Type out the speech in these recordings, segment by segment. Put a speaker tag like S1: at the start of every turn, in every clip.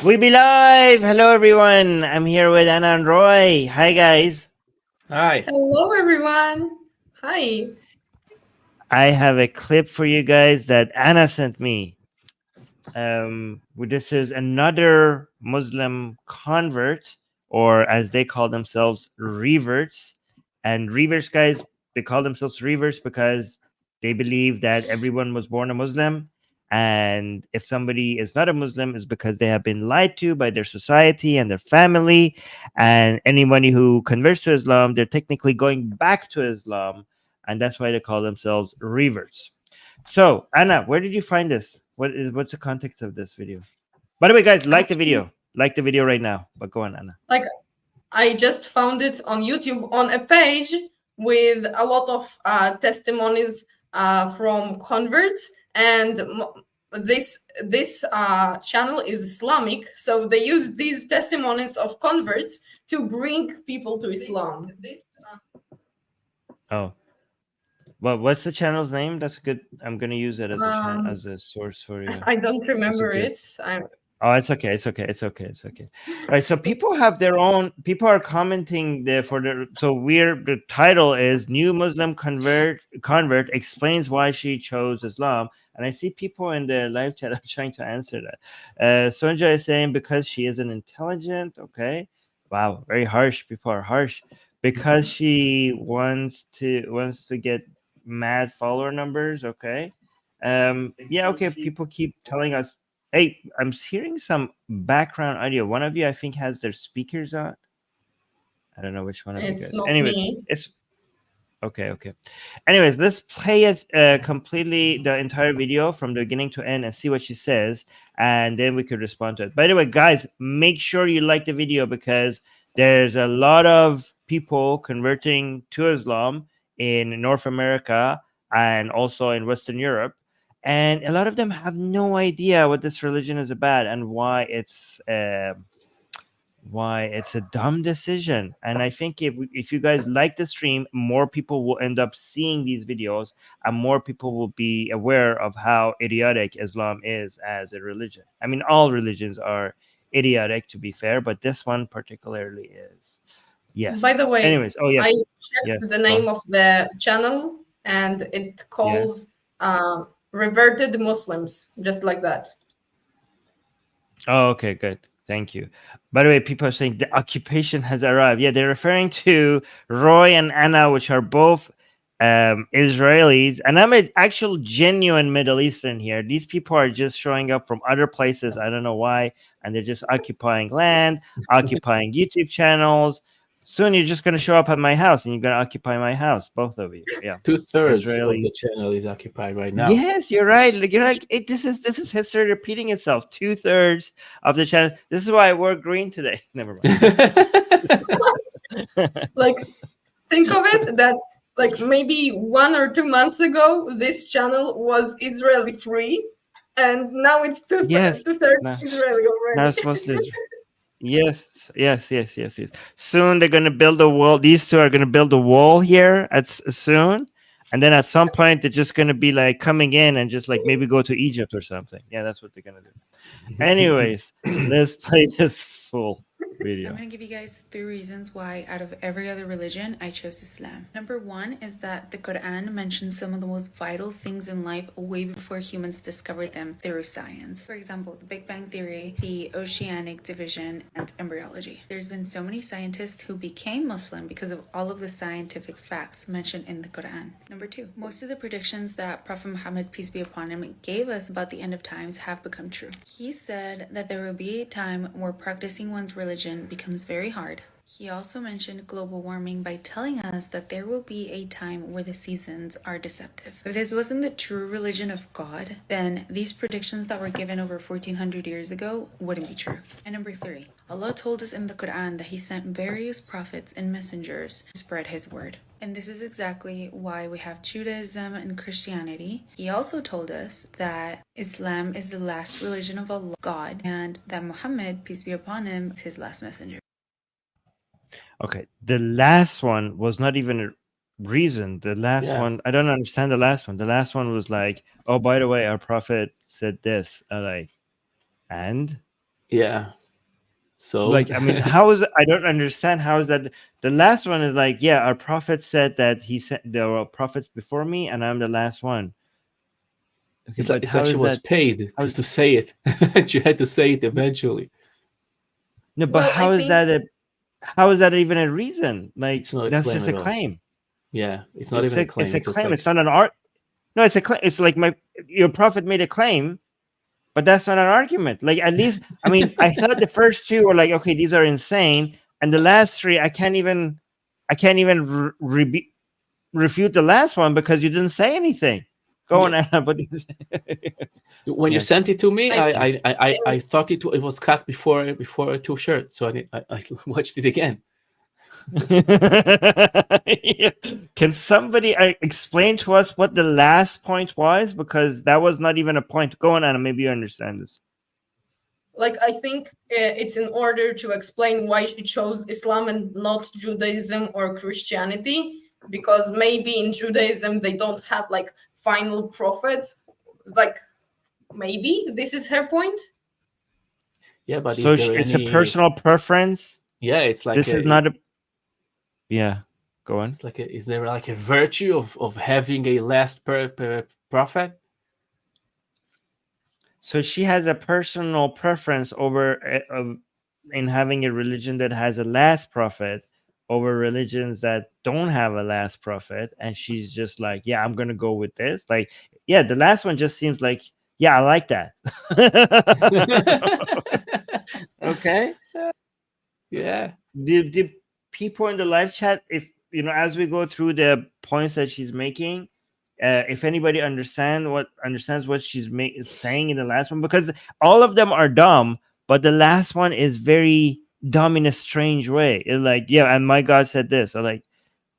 S1: We be live. Hello, everyone. I'm here with Anna and Roy. Hi, guys.
S2: Hi.
S3: Hello, everyone. Hi.
S1: I have a clip for you guys that Anna sent me. This is another Muslim convert, or as they call themselves, reverts. And reverts, guys, they call themselves reverts because they believe that everyone was born a Muslim. And if somebody is not a Muslim, is because they have been lied to by their society and their family. And anybody who converts to Islam, they're technically going back to Islam. And that's why they call themselves reverts. So, Anna, where did you find this? What's the context of this video? By the way, guys, like the video. Like the video right now. But go on, Anna.
S3: Like, I just found it on YouTube on a page with a lot of testimonies from converts, and this channel is Islamic, so they use these testimonies of converts to bring people to Islam.
S1: Oh. Well, what's the channel's name? That's good. I'm gonna use it as a source for you.
S3: I don't remember it.
S1: Oh, it's okay. It's okay. It's okay. It's okay. All right. So people have their own. People are commenting there for the. So the title is "New Muslim Convert explains why she chose Islam," and I see people in the live chat are trying to answer that. Sonja is saying because she isn't intelligent. Okay. Wow. Very harsh. People are harsh because she wants to get mad follower numbers. Okay. Yeah. Okay. People keep telling us. Hey, I'm hearing some background audio. One of you, I think, has their speakers on. I don't know which one of you guys.
S3: Not
S1: Anyways,
S3: me.
S1: it's okay. Anyways, let's play it completely, the entire video from the beginning to end, and see what she says, and then we could respond to it. By the way, guys, make sure you like the video because there's a lot of people converting to Islam in North America and also in Western Europe. And a lot of them have no idea what this religion is about and why it's a dumb decision. And I think if you guys like the stream, more people will end up seeing these videos, and more people will be aware of how idiotic Islam is as a religion. I mean, all religions are idiotic, to be fair, but this one particularly is. Yes.
S3: By the way,
S1: anyways, oh yeah,
S3: I checked the name of the channel, and it calls reverted Muslims, just like that.
S1: Oh, okay, good. Thank you. By the way, people are saying the occupation has arrived. Yeah, they're referring to Roy and Anna, which are both Israelis. And I'm an actual genuine Middle Eastern here. These people are just showing up from other places. I don't know why. And they're just occupying land, occupying YouTube channels. Soon you're just going to show up at my house and you're going to occupy my house, both of you. Yeah.
S2: 2/3
S1: Israeli.
S2: of the channel is occupied right now.
S1: Yes, you're right. You're like this is history repeating itself. 2/3 of the channel. This is why I wore green today. Never mind.
S3: Like, think of it that like maybe 1 or 2 months ago, this channel was Israeli free, and now it's two-thirds Israeli already.
S1: Now it's mostly Israel. Yes. Soon they're gonna build a wall. These two are gonna build a wall here soon. And then at some point, they're just going to be like coming in and just like maybe go to Egypt or something. Yeah, that's what they're going to do. Anyways, let's play this full video.
S4: I'm going to give you guys 3 reasons why out of every other religion I chose Islam. Number 1 is that the Quran mentions some of the most vital things in life way before humans discovered them through science. For example, the Big Bang Theory, the oceanic division, and embryology. There's been so many scientists who became Muslim because of all of the scientific facts mentioned in the Quran. Number 2, most of the predictions that Prophet Muhammad, peace be upon him, gave us about the end of times have become true. He said that there will be a time where practicing one's religion becomes very hard. He also mentioned global warming by telling us that there will be a time where the seasons are deceptive. If this wasn't the true religion of God, then these predictions that were given over 1400 years ago wouldn't be true. And number 3, Allah told us in the Quran that He sent various prophets and messengers to spread His word. And this is exactly why we have Judaism and Christianity. He also told us that Islam is the last religion of Allah, God, and that Muhammad, peace be upon him, is his last messenger.
S1: Okay, the last one was not even a reason. The last one, I don't understand the last one. The last one was like, oh, by the way, our prophet said this. And
S2: Yeah. So
S1: Like, I mean, how is I don't understand how is that the last one is like, yeah, our prophet said that he said there were prophets before me and I'm the last one. Okay, but
S2: it's
S1: how
S2: like she
S1: is
S2: was
S1: that?
S2: paid to say it. She had to say it eventually.
S1: No, but
S3: Well,
S1: how
S3: I
S1: is
S3: think
S1: that how is that even a reason? Like,
S2: It's not a
S1: that's
S2: claim
S1: just
S2: at
S1: a
S2: all.
S1: claim.
S2: Yeah, it's not even a claim.
S1: It's a
S2: It's just
S1: claim.
S2: like
S1: It's not an art. No, it's a claim. It's like your prophet made a claim, but that's not an argument. Like, at least, I mean, I thought the first two were like, okay, these are insane, and the last three, I can't even refute the last one because you didn't say anything. Go on,
S2: Yeah.
S1: Anna. But
S2: When you
S1: yes.
S2: sent it to me,
S3: I think
S2: I thought it was cut before Too Short, so I watched it again.
S1: Can somebody explain to us what the last point was? Because that was not even a point. Go on, Anna. Maybe you understand this.
S3: like I think it's in order to explain why she chose Islam and not Judaism or Christianity, because maybe in Judaism they don't have like final prophet. Like maybe this is her point.
S2: Yeah, but
S1: So
S2: is there
S1: it's a
S2: any?
S1: personal preference.
S2: Yeah, it's like
S1: This is not a. Yeah, go on.
S2: It's like is there like a virtue of having a last prophet?
S1: So she has a personal preference over in having a religion that has a last prophet over religions that don't have a last prophet, and she's just like, yeah, I'm gonna go with this. Like, yeah, the last one just seems like, yeah, I like that. Okay.
S2: Yeah.
S1: The people in the live chat, if you know, as we go through the points that she's making, if anybody understands what she's saying in the last one, because all of them are dumb, but the last one is very dumb in a strange way. It's like, yeah, and my God said this. I'm like,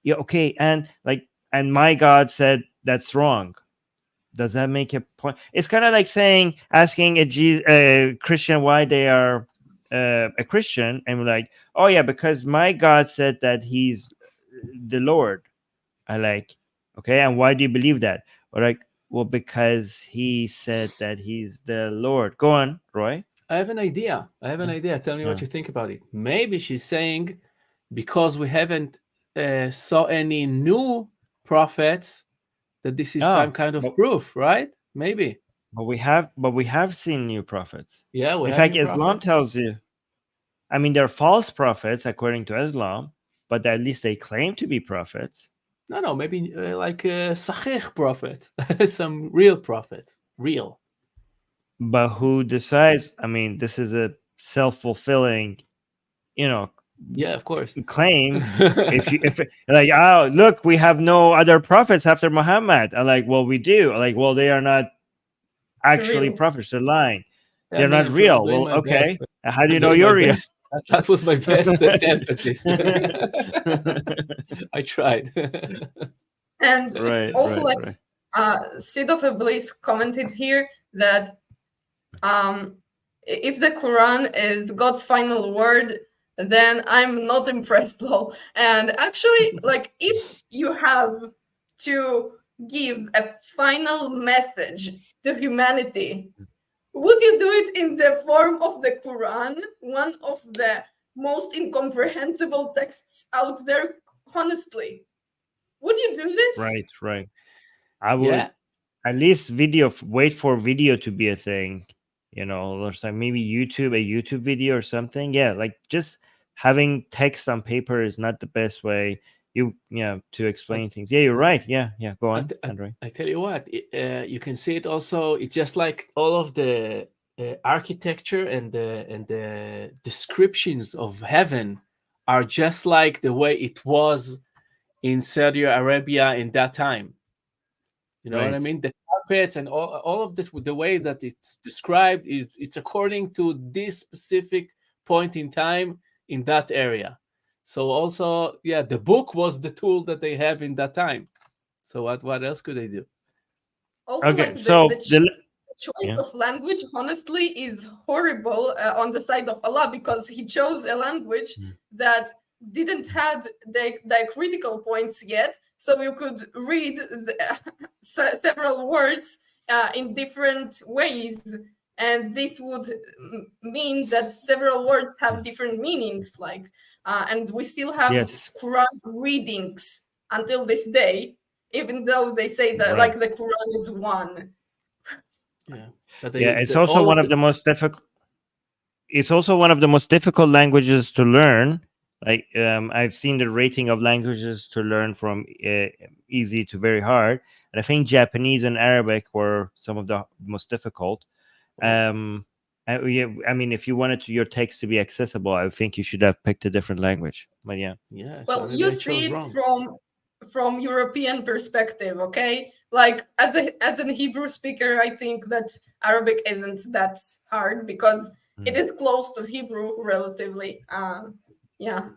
S1: yeah, okay, and like, and my God said that's wrong. Does that make a point? It's kind of like asking a Christian why they are a Christian, and we're like, oh yeah, because my God said that he's the Lord. I like, okay, and why do you believe that? Or like, well, because he said that he's the Lord. Go on, Roy.
S2: I have an idea. Tell me what you think about it. Maybe she's saying because we haven't saw any new prophets that this is some kind of proof, right? Maybe.
S1: But we have seen new prophets.
S2: Yeah, we
S1: in
S2: have
S1: fact,
S2: new
S1: Islam
S2: prophets.
S1: tells you. I mean, they're false prophets according to Islam, but at least they claim to be prophets.
S2: No, maybe like Sahih prophet, some real prophets, real.
S1: But who decides? I mean, this is a self-fulfilling,
S2: Yeah, of course.
S1: claim. if like, oh, look, we have no other prophets after Muhammad. I'm like, well, we do. Like, well, they are not actually
S3: Real.
S1: prophets. They're lying.
S2: Yeah,
S1: They're
S2: I mean,
S1: not real.
S2: doing
S1: Well,
S2: my
S1: okay.
S2: best,
S1: How do you
S2: I'm
S1: know
S2: doing
S1: you're
S2: my
S1: real?
S2: best. That was my best attempt at this. I tried.
S3: And
S1: Right,
S3: also,
S1: right.
S3: Sid of Iblis commented here that if the Quran is God's final word, then I'm not impressed, lol. And actually, like, if you have to give a final message to humanity, would you do it in the form of the Quran, one of the most incomprehensible texts out there? Honestly, would you do this?
S1: Right. I would
S2: Yeah.
S1: at least wait for video to be a thing, or like maybe a YouTube video or something. Yeah, like just having text on paper is not the best way to explain things. Yeah, you're right. Yeah, go on, Andre.
S2: I tell you what, you can see it also. It's just like all of the architecture and the descriptions of heaven are just like the way it was in Saudi Arabia in that time. You know what I mean? The carpets and all of the way that it's described it's according to this specific point in time in that area. So also, yeah, the book was the tool that they have in that time. So what else could they do?
S3: Also,
S1: Okay,
S3: like
S1: so
S3: the choice of language, honestly, is horrible on the side of Allah, because he chose a language that didn't have the critical points yet, so you could read several words in different ways, and this would mean that several words have different meanings, like and we still have
S1: Yes.
S3: Quran readings until this day, even though they say that
S1: Right.
S3: like the Quran is one.
S2: Yeah, but
S1: Yeah, it's also one of the most difficult. It's also one of the most difficult languages to learn. Like I've seen the rating of languages to learn from easy to very hard, and I think Japanese and Arabic were some of the most difficult. Yeah, I mean, if you wanted your text to be accessible, I think you should have picked a different language. But yeah,
S2: Yeah.
S3: Well,
S2: So maybe
S3: you
S2: I
S3: see
S2: chose
S3: it
S2: wrong.
S3: from European perspective, okay? Like as an Hebrew speaker, I think that Arabic isn't that hard because it is close to Hebrew relatively. Yeah.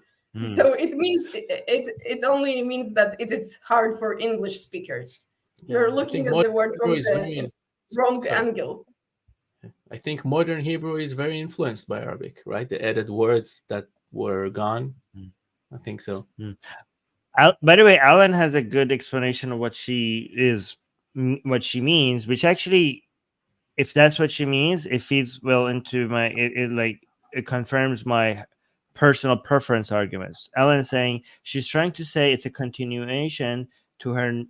S3: So it means it only means that it is hard for English speakers. You're
S2: Yeah, I
S3: looking
S2: think
S3: at the
S2: modern
S3: word
S2: Hebrew
S3: from
S2: is
S3: the wrong
S2: sorry.
S3: angle.
S2: I think modern Hebrew is very influenced by Arabic, right? The added words that were gone. I think so.
S1: By the way, Alan has a good explanation of what she means, which actually, if that's what she means, it feeds well into my it confirms my personal preference arguments. Ellen is saying she's trying to say it's a continuation to her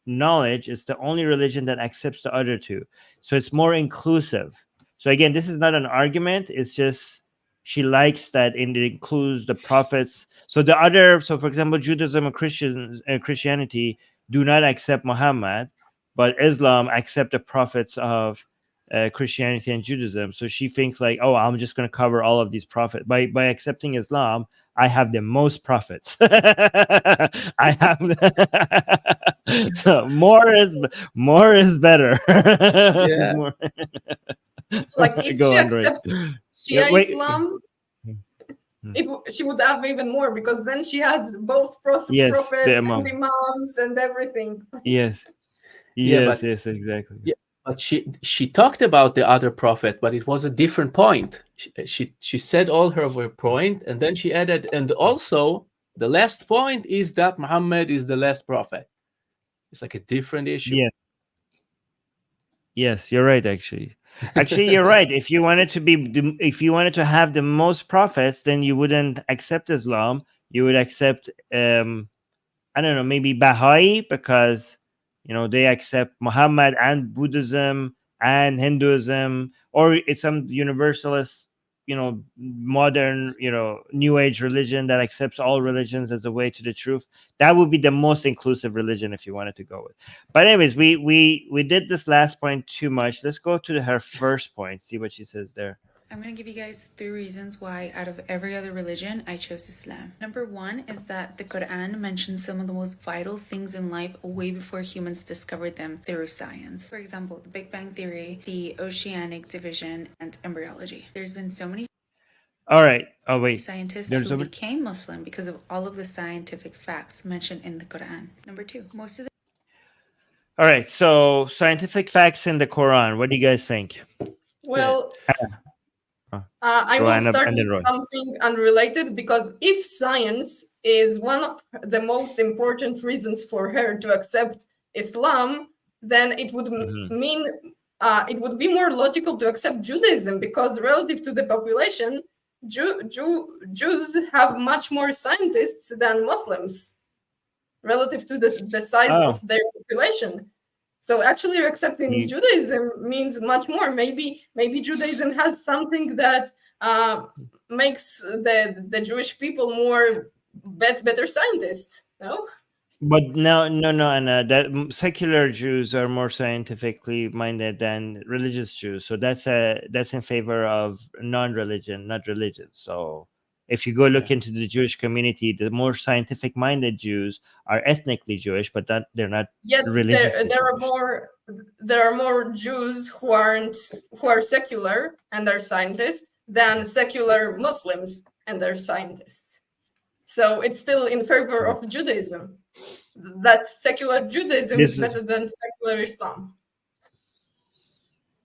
S1: knowledge. It's the only religion that accepts the other two, so it's more inclusive. So again, this is not an argument. It's just she likes that it includes the prophets. So the other, so for example, Judaism and Christianity do not accept Muhammad, but Islam accept the prophets of Christianity and Judaism. So she thinks like, oh, I'm just going to cover all of these prophets by accepting Islam. I have the most prophets. I have so more is better.
S2: Yeah.
S3: Like if
S1: Go
S3: she
S1: on, Roy.
S3: accepts
S1: Yeah,
S3: Shia
S1: wait.
S3: Islam, she would have even more because then she has both
S1: Yes,
S3: prophets
S1: the
S3: and
S1: Imam.
S3: imams and everything.
S1: Yes,
S2: Yeah,
S1: yes,
S2: but
S1: yes, exactly.
S2: yeah, but she talked about the other prophet, but it was a different point. She said all her point, and then she added, and also the last point is that Muhammad is the last prophet. It's like a different issue.
S1: Yeah. Yes, you're right. Actually, you're right. If you wanted to have the most prophets, then you wouldn't accept Islam. You would accept, I don't know, maybe Baha'i, because they accept Muhammad and Buddhism and Hinduism, or it's some universalist, modern, new age religion that accepts all religions as a way to the truth. That would be the most inclusive religion if you wanted to go with. But anyways, we did this last point too much. Let's go to her first point, see what she says there.
S4: I'm going to give you guys 3 reasons why out of every other religion I chose Islam. Number 1 is that the Quran mentions some of the most vital things in life way before humans discovered them through science. For example, the Big Bang Theory, the oceanic division, and embryology. There's been so many
S1: All right. Oh wait.
S4: scientists who became Muslim because of all of the scientific facts mentioned in the Quran. Number 2, most of the
S1: All right. So scientific facts in the Quran. What do you guys think?
S3: Well, I will start with something unrelated, because if science is one of the most important reasons for her to accept Islam, then it would mean it would be more logical to accept Judaism, because relative to the population, Jews have much more scientists than Muslims relative to the size of their population. So actually accepting Judaism means much more. Maybe Judaism has something that makes the Jewish people more better scientists. No?
S1: But no, Anna. That secular Jews are more scientifically minded than religious Jews. So that's in favor of non-religion, not religion. So if you go look into the Jewish community, the more scientific minded Jews are ethnically Jewish, but they're not religiously Jewish.
S3: There are more Jews who are secular and are scientists than secular Muslims and are scientists. So it's still in favor of Judaism. That secular Judaism is better than secular Islam.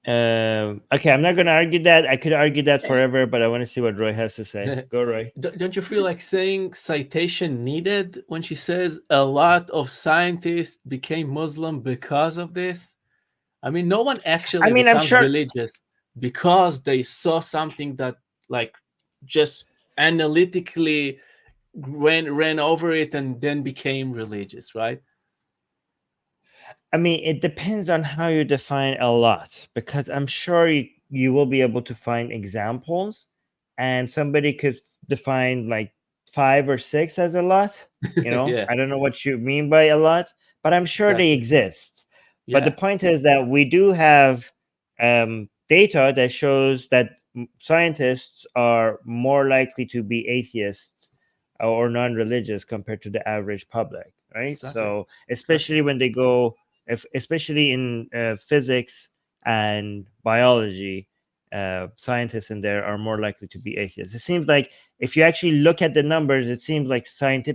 S1: Okay, I'm not going to argue that. I could argue that forever, but I want to see what Roy has to say. Go, Roy.
S2: Don't you feel like saying citation needed when she says a lot of scientists became Muslim because of this? I mean, no one actually becomes religious because they saw something that like just analytically ran over it and then became religious, right?
S1: I mean, it depends on how you define a lot, because I'm sure you will be able to find examples, and somebody could define like 5 or 6 as a lot.
S2: Yeah,
S1: I don't know what you mean by a lot, but I'm sure they
S2: exactly.
S1: exist. But the
S2: Yeah,
S1: point is that we do have data that shows that scientists are more likely to be atheists or non-religious compared to the average public, right?
S2: exactly.
S1: So especially when they go, especially in physics and biology, scientists in there are more likely to be atheists. It seems like if you actually look at the numbers, it seems like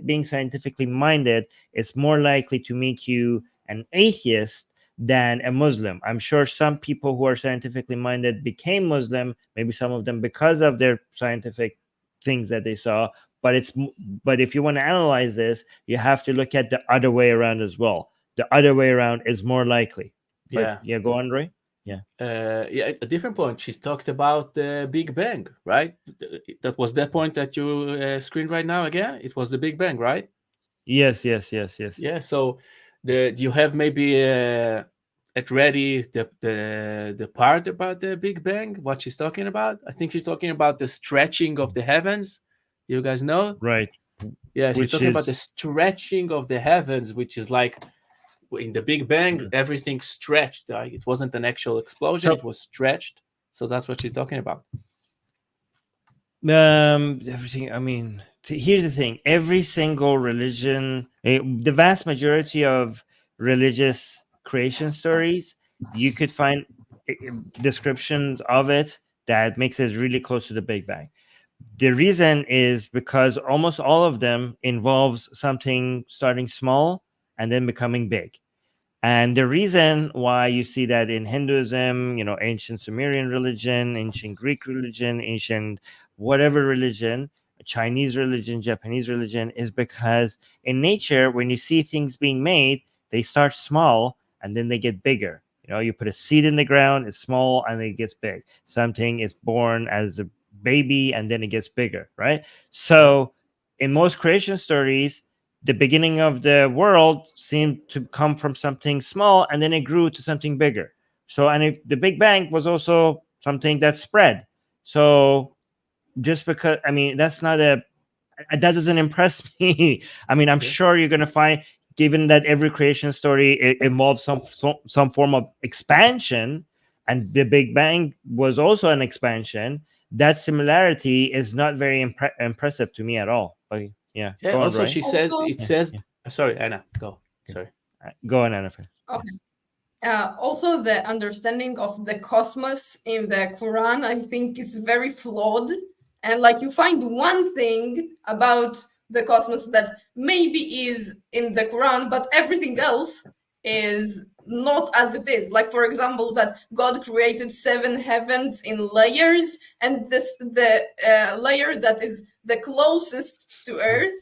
S1: being scientifically minded is more likely to make you an atheist than a Muslim. I'm sure some people who are scientifically minded became Muslim, maybe some of them because of their scientific things that they saw. But if you want to analyze this, you have to look at the other way around as well. The other way around is more likely. But
S2: Yeah.
S1: go on, Ray.
S2: Yeah, a different point. She talked about the Big Bang, right? That was the point that you screened right now again. It was the Big Bang, right?
S1: Yes.
S2: Yeah. So you have maybe at ready the part about the Big Bang, what she's talking about. I think she's talking about the stretching of the heavens. You guys know?
S1: Right.
S2: Yeah, she's
S1: Which
S2: talking about the
S1: is
S2: stretching of the heavens, which is like in the Big Bang, everything stretched. It wasn't an actual explosion;
S1: so
S2: it was stretched. So that's what she's talking about.
S1: everything. I mean, here's the thing: every single religion, the vast majority of religious creation stories, you could find descriptions of it that makes it really close to the Big Bang. The reason is because almost all of them involves something starting small and then becoming big. And the reason why you see that in Hinduism, ancient Sumerian religion, ancient Greek religion, ancient whatever religion, Chinese religion, Japanese religion, is because in nature, when you see things being made, they start small and then they get bigger. You put a seed in the ground, it's small and it gets big. Something is born as a baby and then it gets bigger, right? So in most creation stories, the beginning of the world seemed to come from something small and then it grew to something bigger. So, the Big Bang was also something that spread. So, just because, I mean, that doesn't impress me. I mean, I'm sure you're going to find, given that every creation story involves some form of expansion, and the Big Bang was also an expansion, that similarity is not very impressive to me at all. Like,
S2: Yeah.
S1: go on,
S2: Also,
S1: Ray.
S2: she said
S3: Also,
S2: it says. Sorry, Anna. Go. Sorry.
S1: Go on, Anna.
S3: Also, the understanding of the cosmos in the Quran, I think, is very flawed. And like you find one thing about the cosmos that maybe is in the Quran, but everything else is not as it is. Like, for example, that God created 7 heavens in layers, and the layer that is the closest to Earth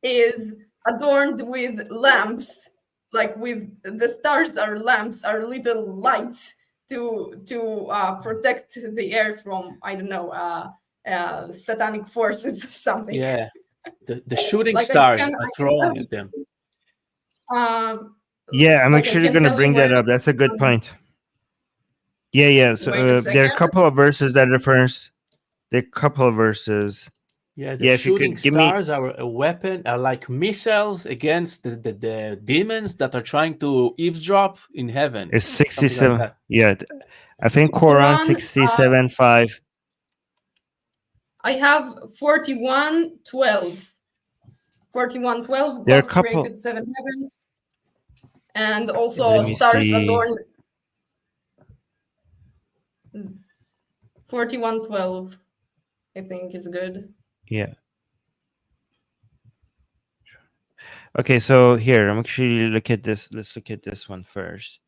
S3: is adorned with lamps, like with the stars are lamps, are little lights to protect the Earth from, I don't know, satanic forces or something.
S2: Yeah, the shooting
S3: Like
S2: stars are throwing at them.
S1: Yeah, I'm
S3: like
S1: actually going to bring that up. That's a good point. Yeah. So there are a couple of verses that refers. There are a couple of verses.
S2: Yeah, the
S1: if you
S2: shooting
S1: could give me.
S2: stars are a weapon, are like missiles against the demons that are trying to eavesdrop in heaven.
S1: It's
S2: Something
S1: 67.
S2: like that.
S1: Yeah, I think Quran 67:5.
S3: I have 41:12. 41:12.
S1: There are a
S3: God
S1: couple.
S3: created 7 heavens, and also
S1: Let me
S3: stars
S1: see.
S3: adorn. 41:12, I think, is good.
S1: Yeah. Okay, so here I'm actually look at this. Let's look at this one first.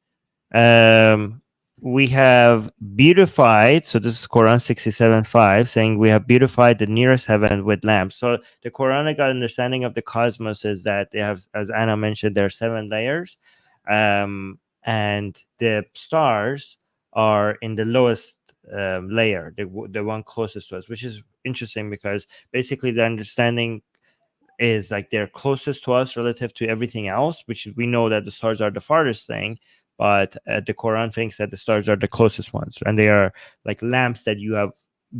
S1: We have beautified. So this is Quran 67:5, saying we have beautified the nearest heaven with lamps. So the Quranic understanding of the cosmos is that they have, as Anna mentioned, there are 7 layers, and the stars are in the lowest layer, the one closest to us, which is interesting because basically the understanding is like they're closest to us relative to everything else, which we know that the stars are the farthest thing, but the Quran thinks that the stars are the closest ones, and they are like lamps that you have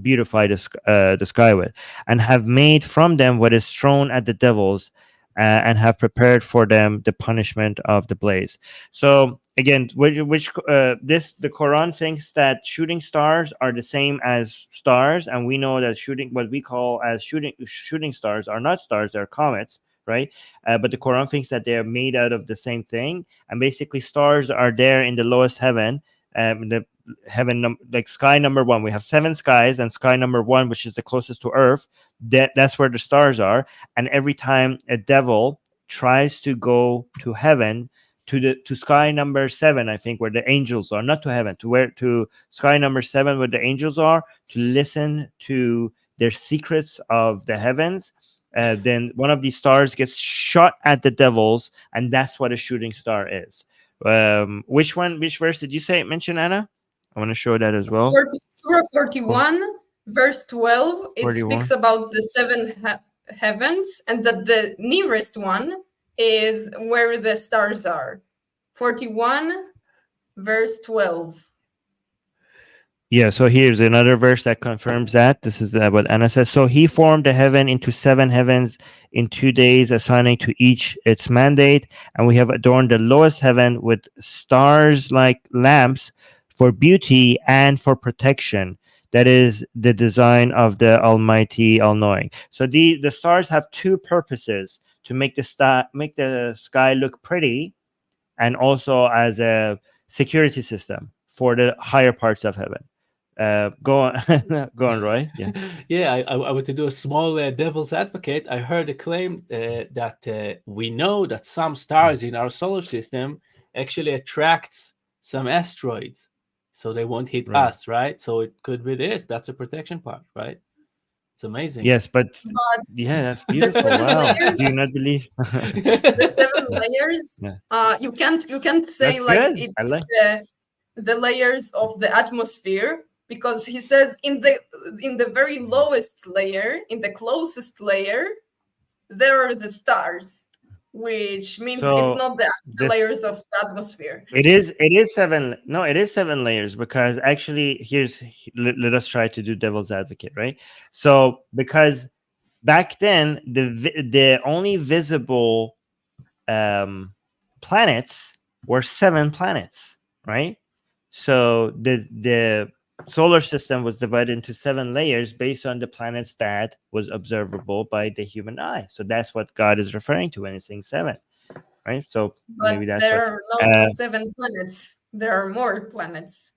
S1: beautified the sky with, and have made from them what is thrown at the devils, and have prepared for them the punishment of the blaze. So again, the Quran thinks that shooting stars are the same as stars, and we know that what we call as shooting stars are not stars; they're comets, right? But the Quran thinks that they are made out of the same thing, and basically stars are there in the lowest heaven, the heaven like sky number one. We have 7 skies, and sky number one, which is the closest to Earth, that's where the stars are. And every time a devil tries to go to heaven, to sky number 7, I think, where the angels are, not to heaven, to sky number 7 where the angels are, to listen to their secrets of the heavens, then one of these stars gets shot at the devils, and that's what a shooting star is. Which verse did you mention, Anna? I want to show that as well.
S3: Surah 41, verse 12, it
S1: 41.
S3: speaks about the 7 heavens, and that the nearest one is where the stars are. 41, verse 12.
S1: Yeah, so here's another verse that confirms that. This is what Anna says. So he formed the heaven into 7 heavens in 2 days, assigning to each its mandate. And we have adorned the lowest heaven with stars like lamps for beauty and for protection. That is the design of the Almighty, All-Knowing. So the stars have 2 purposes: to make the sky look pretty, and also as a security system for the higher parts of heaven. Go on, go on, Roy. Yeah,
S2: Yeah. I want to do a small devil's advocate. I heard a claim that we know that some stars in our solar system actually attracts some asteroids, so they won't hit
S1: Right.
S2: us, right? So it could be this. That's a protection part, right? It's amazing.
S1: Yes, but
S3: But
S1: yeah, that's beautiful.
S3: 7
S1: Wow.
S3: layers,
S1: Do you not believe?
S3: the 7 layers,
S1: Yeah.
S3: you can't say
S1: That's
S3: like
S1: good. I
S3: it's
S1: like.
S3: the layers of the atmosphere, because he says in the very lowest layer, in the closest layer, there are the stars, which means
S1: So
S3: it's not the
S1: this
S3: layers of the atmosphere.
S1: it is 7. No, it is 7 layers, because actually let us try to do devil's advocate, right? So because back then the only visible planets were 7 planets, right? So the solar system was divided into 7 layers based on the planets that was observable by the human eye. So that's what God is referring to when he's saying 7, right? So
S3: But
S1: maybe that's
S3: there
S1: what
S3: are not 7 planets. There are more planets.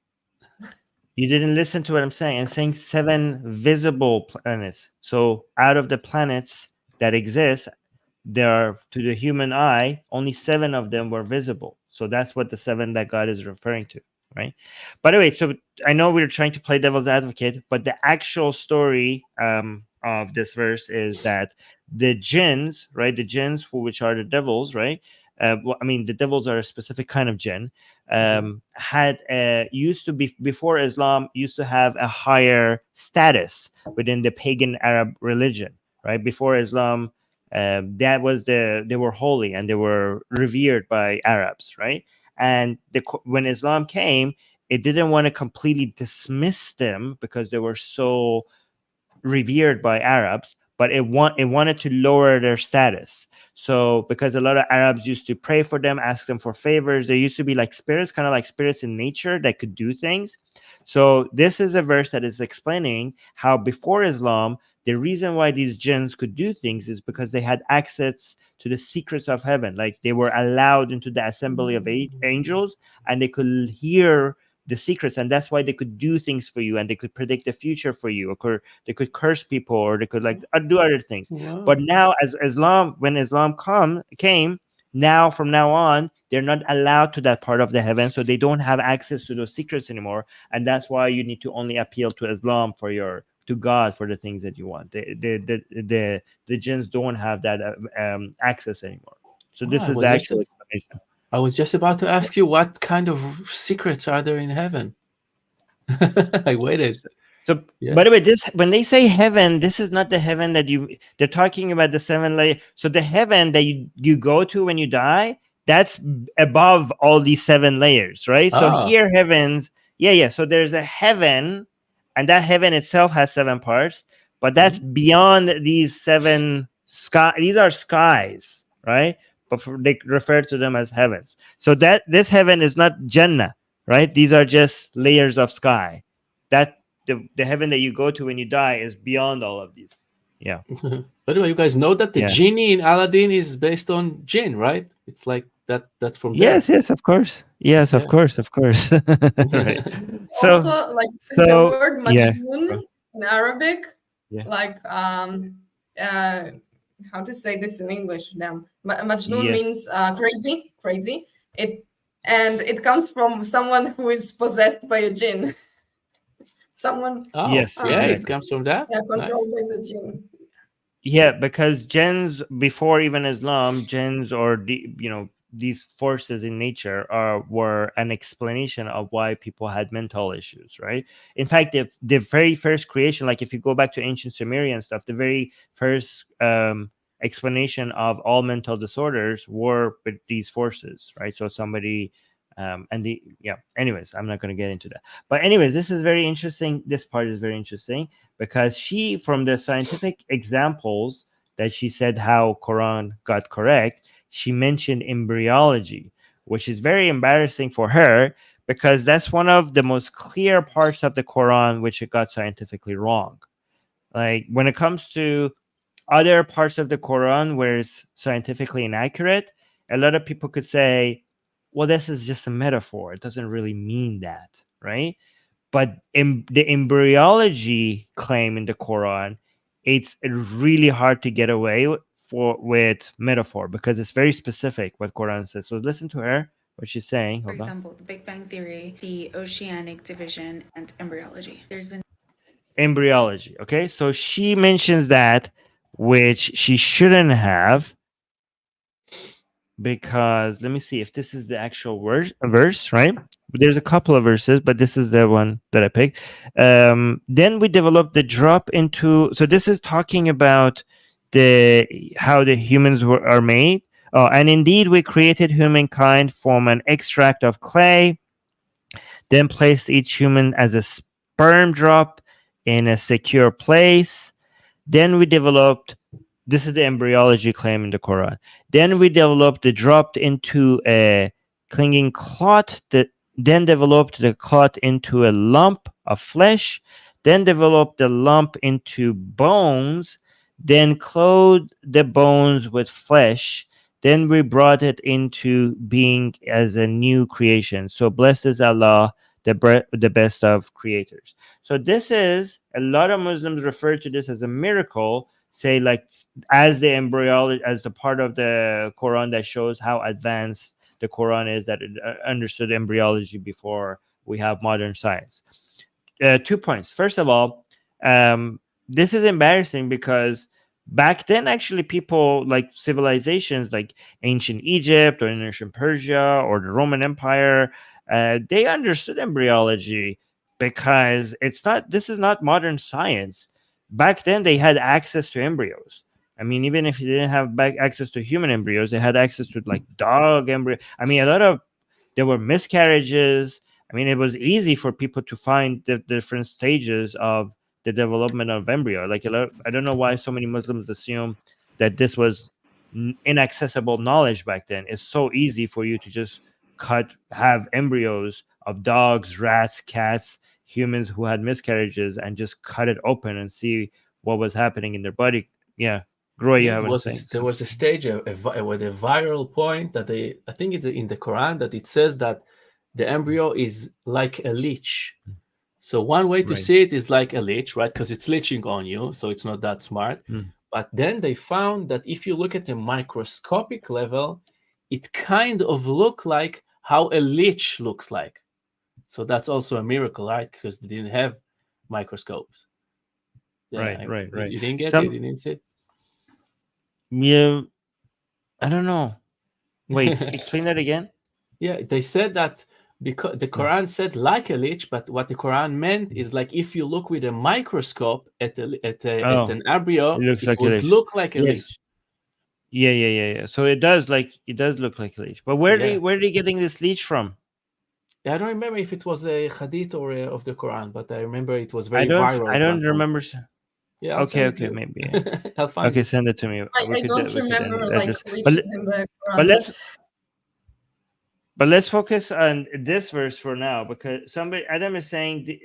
S1: you didn't listen to what I'm saying. I'm saying 7 visible planets. So out of the planets that exist, there are, to the human eye, only 7 of them were visible. So that's what the 7 that God is referring to, right? By the way, so I know we're trying to play devil's advocate, but the actual story of this verse is that the jinns, right, the jinns, which are the devils, right? The devils are a specific kind of jinn. Had used to be, before Islam, used to have a higher status within the pagan Arab religion, right? Before Islam, they were holy and they were revered by Arabs, right? And when Islam came, it didn't want to completely dismiss them because they were so revered by Arabs, but it wanted to lower their status. So because a lot of Arabs used to pray for them, ask them for favors, there used to be like spirits, kind of like spirits in nature that could do things. So this is a verse that is explaining how before Islam, the reason why these jinns could do things is because they had access to the secrets of heaven. Like they were allowed into the assembly of angels, and they could hear the secrets, and that's why they could do things for you, and they could predict the future for you, or they could curse people, or they could do other things.
S2: Wow.
S1: But now, when Islam came, now from now on, they're not allowed to that part of the heaven, so they don't have access to those secrets anymore, and that's why you need to only appeal to Islam to God for the things that you want. The jinns don't have that access anymore. So this is the actual explanation.
S2: I was just about to ask you, what kind of secrets are there in heaven? I waited.
S1: So,
S2: Yeah.
S1: by the way, this when they say heaven, this is not the heaven that they're talking about the 7 layer. So the heaven that you go to when you die, that's above all these 7 layers, right? So
S2: Ah.
S1: here heavens, yeah. So there's a heaven, and that heaven itself has 7 parts, but that's beyond these 7 sky. These are skies, right? But they refer to them as heavens. So that this heaven is not Jannah, right? These are just layers of sky. That the heaven that you go to when you die is beyond all of these. Yeah.
S2: By the way, you guys know that the
S1: Yeah.
S2: genie in Aladdin is based on jinn, right? It's like that. That's from
S1: Yes, of course. Yes, of
S2: Yeah.
S1: course, right. So,
S3: Also, like the word
S1: yeah.
S3: majnun in Arabic,
S1: Yeah.
S3: like how to say this in English? Damn, majnun
S1: Yes.
S3: means crazy. It comes from someone who is possessed by a jinn. Someone
S2: Oh,
S1: Yes,
S2: yeah, it
S1: exactly.
S2: comes from that.
S3: controlled
S2: Nice.
S3: by the jinn.
S1: Yeah, because gens before even Islam, gens or these forces in nature were an explanation of why people had mental issues, right? In fact, if the very first creation, like if you go back to ancient Sumerian stuff, the very first explanation of all mental disorders were with these forces, right? So somebody anyways, I'm not going to get into that, but anyways, this is very interesting. This part is very interesting because she, from the scientific examples that she said how Quran got correct, she mentioned embryology, which is very embarrassing for her because that's one of the most clear parts of the Quran which it got scientifically wrong. Like when it comes to other parts of the Quran where it's scientifically inaccurate, a lot of people could say, well, this is just a metaphor. It doesn't really mean that, right? But in the embryology claim in the Quran, it's really hard to get away with metaphor because it's very specific what Quran says. So listen to her, what she's saying.
S4: For
S1: Hold on.
S4: example, the Big Bang Theory, the oceanic division, and embryology. There's been
S1: Embryology. Okay, so she mentions that, which she shouldn't have, because let me see if this is the actual verse, right? There's a couple of verses, but this is the one that I picked. Then we developed the drop into. So this is talking about how the humans are made. Oh, and indeed, we created humankind from an extract of clay, then placed each human as a sperm drop in a secure place. Then we developed. This is the embryology claim in the Quran. Then we developed the dropped into a clinging clot, then developed the clot into a lump of flesh, then developed the lump into bones, then clothed the bones with flesh, then we brought it into being as a new creation. So blessed is Allah, the best of creators. So this is, a lot of Muslims refer to this as a miracle, say like as the embryology, as the part of the Quran that shows how advanced the Quran is, that it understood embryology before we have modern science. 2 points. First of all, this is embarrassing because back then, actually, people like civilizations like ancient Egypt or ancient Persia or the Roman Empire, they understood embryology because this is not modern science. Back then, they had access to embryos. I mean, even if you didn't have access to human embryos, they had access to like dog embryo. I mean, there were miscarriages. I mean, it was easy for people to find the different stages of the development of embryo. Like, I don't know why so many Muslims assume that this was inaccessible knowledge back then. It's so easy for you to just have embryos of dogs, rats, cats, humans who had miscarriages, and just cut it open and see what was happening in their body. Yeah. Groy, you
S2: Yeah,
S1: have
S2: there was a stage with a viral point that I think it's in the Quran that it says that the embryo is like a leech. So one way to
S1: Right.
S2: see it is like a leech, right? Because it's leeching on you, so it's not that smart.
S1: Mm.
S2: But then they found that if you look at the microscopic level, it kind of look like how a leech looks like. So that's also a miracle, right? Because they didn't have microscopes. Yeah,
S1: Right.
S2: You didn't get it? You didn't see it?
S1: Yeah, I don't know. Wait, explain that again.
S2: Yeah, they said that because the Quran said like a leech, but what the Quran meant is like if you look with a microscope at an embryo,
S1: It looks
S2: it
S1: like a
S2: would
S1: leech.
S2: look like a
S1: Yes.
S2: leech.
S1: Yeah. So it does look like a leech. But where
S2: Yeah.
S1: are you getting this leech from?
S2: I don't remember if it was a hadith or of the Quran, but I remember it was very
S1: I don't
S2: viral.
S1: I
S2: at
S1: don't
S2: one point.
S1: remember.
S2: Yeah, I'll send it to
S1: Okay,
S2: you.
S1: maybe.
S2: I'll find
S1: Okay,
S2: it.
S1: send it to me.
S3: I don't remember like
S1: address.
S3: leeches in the
S1: But
S3: Quran.
S1: let's focus on this verse for now, because Adam is saying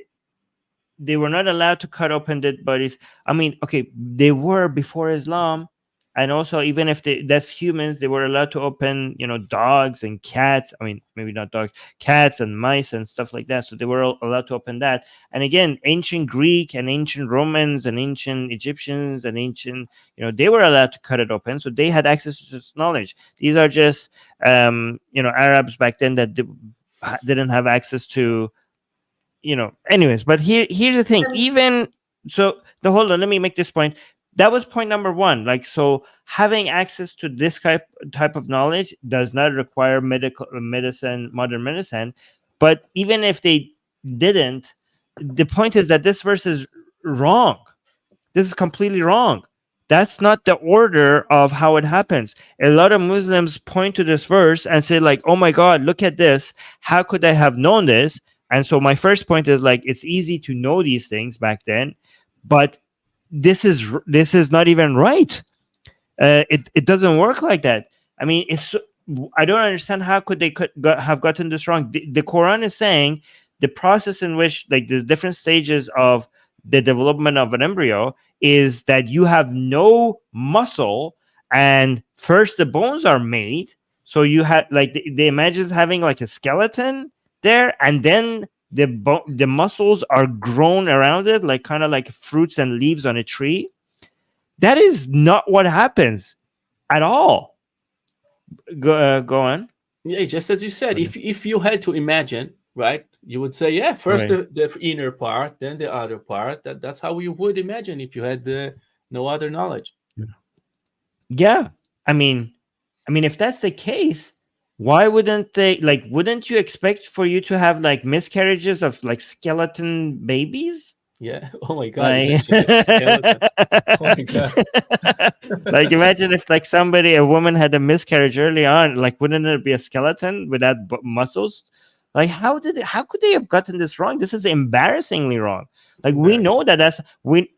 S1: they were not allowed to cut open dead bodies. I mean, okay, they were before Islam, and also even if that's humans, they were allowed to open, dogs and cats. I mean, maybe not dogs, cats and mice and stuff like that. So they were all allowed to open that. And again, ancient Greek and ancient Romans and ancient Egyptians and ancient, they were allowed to cut it open. So they had access to this knowledge. These are just, Arabs back then that didn't have access to, anyways. But here's the thing. Even so, hold on, let me make this point. That was point number one. Like, so having access to this type of knowledge does not require modern medicine. But even if they didn't, the point is that this verse is wrong. This is completely wrong. That's not the order of how it happens. A lot of Muslims point to this verse and say, like, oh my God, look at this. How could I have known this? And so my first point is, like, it's easy to know these things back then, but this is not even right. It doesn't work like that. I mean, I don't understand how could they have gotten this wrong. The Quran is saying the process in which, like, the different stages of the development of an embryo is that you have no muscle, and first the bones are made. So you have, like, they imagine having like a skeleton there, and then the muscles are grown around it, like kind of like fruits and leaves on a tree. That is not what happens at all. Go on.
S2: Yeah, just as you said, if you had to imagine, right, you would say, yeah, first the inner part, then the other part. That's how you would imagine if you had no other knowledge.
S1: Yeah, I mean, if that's the case, why wouldn't they, like, wouldn't you expect for you to have like miscarriages of like skeleton babies?
S2: Yeah. Oh my God. Like, skeleton. Oh my God.
S1: Like, imagine if like a woman had a miscarriage early on, like, wouldn't it be a skeleton without muscles? Like, how could they have gotten this wrong? This is embarrassingly wrong. Like, we know that we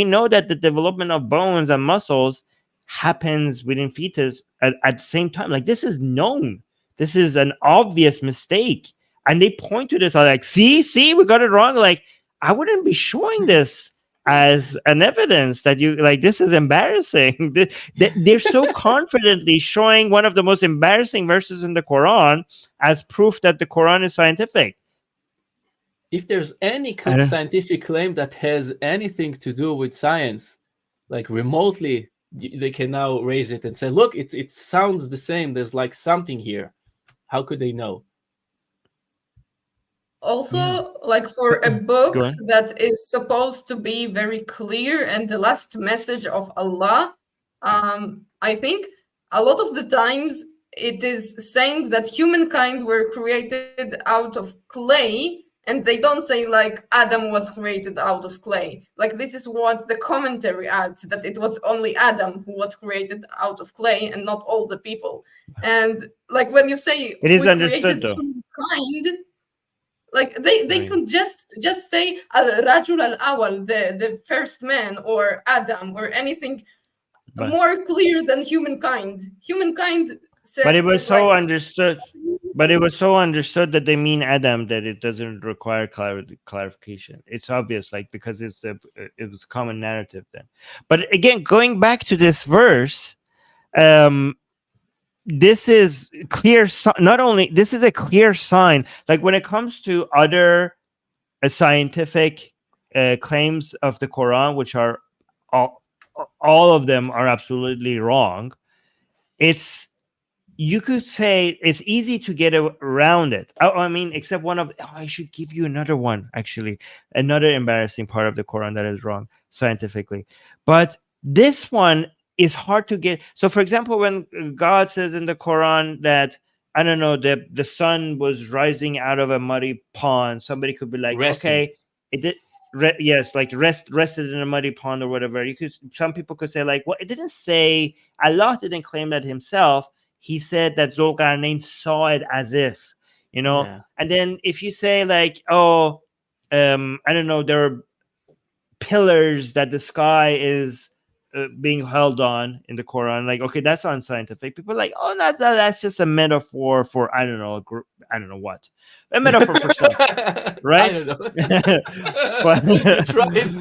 S1: know that the development of bones and muscles happens within fetus at the same time. Like, this is known. This is an obvious mistake, and they point to this, like, see, we got it wrong. Like, I wouldn't be showing this as an evidence that you, like, this is embarrassing. They're so confidently showing one of the most embarrassing verses in the Quran as proof that the Quran is scientific.
S2: If there's any scientific claim that has anything to do with science, like remotely, they can now raise it and say, look, it sounds the same. There's like something here. How could they know?
S3: Also, like, for a book that is supposed to be very clear and the last message of Allah, I think a lot of the times it is saying that humankind were created out of clay, and they don't say like Adam was created out of clay. Like, this is what the commentary adds, that it was only Adam who was created out of clay and not all the people. And like, when you say
S1: it is understood, though,
S3: humankind, like, they could just say Rajul al-Awal, the first man, or Adam, or anything more clear than humankind. Humankind said,
S1: but it was so understood. But it was so understood that they mean Adam that it doesn't require clarification. It's obvious, like, because it was a common narrative then. But again, going back to this verse, this is clear. Not only this is a clear sign, like, when it comes to other scientific claims of the Quran, which are all of them are absolutely wrong. You could say it's easy to get around it. I mean, except I should give you another one, actually, another embarrassing part of the Quran that is wrong scientifically. But this one is hard to get. So, for example, when God says in the Quran that I don't know, the sun was rising out of a muddy pond, somebody could be like,
S2: Resting.
S1: okay, it did. Yes, like rested in a muddy pond or whatever. Some people could say like, well, it didn't say, Allah didn't claim that himself. He said that Zulkarnain saw it as if,
S2: Yeah.
S1: And then if you say like, oh, I don't know, there are pillars that the sky is being held on in the Quran, like, okay, that's unscientific. People are like, oh, that's just a metaphor for I don't know what, a metaphor for something, right?
S2: I don't know.
S1: but,
S2: You tried.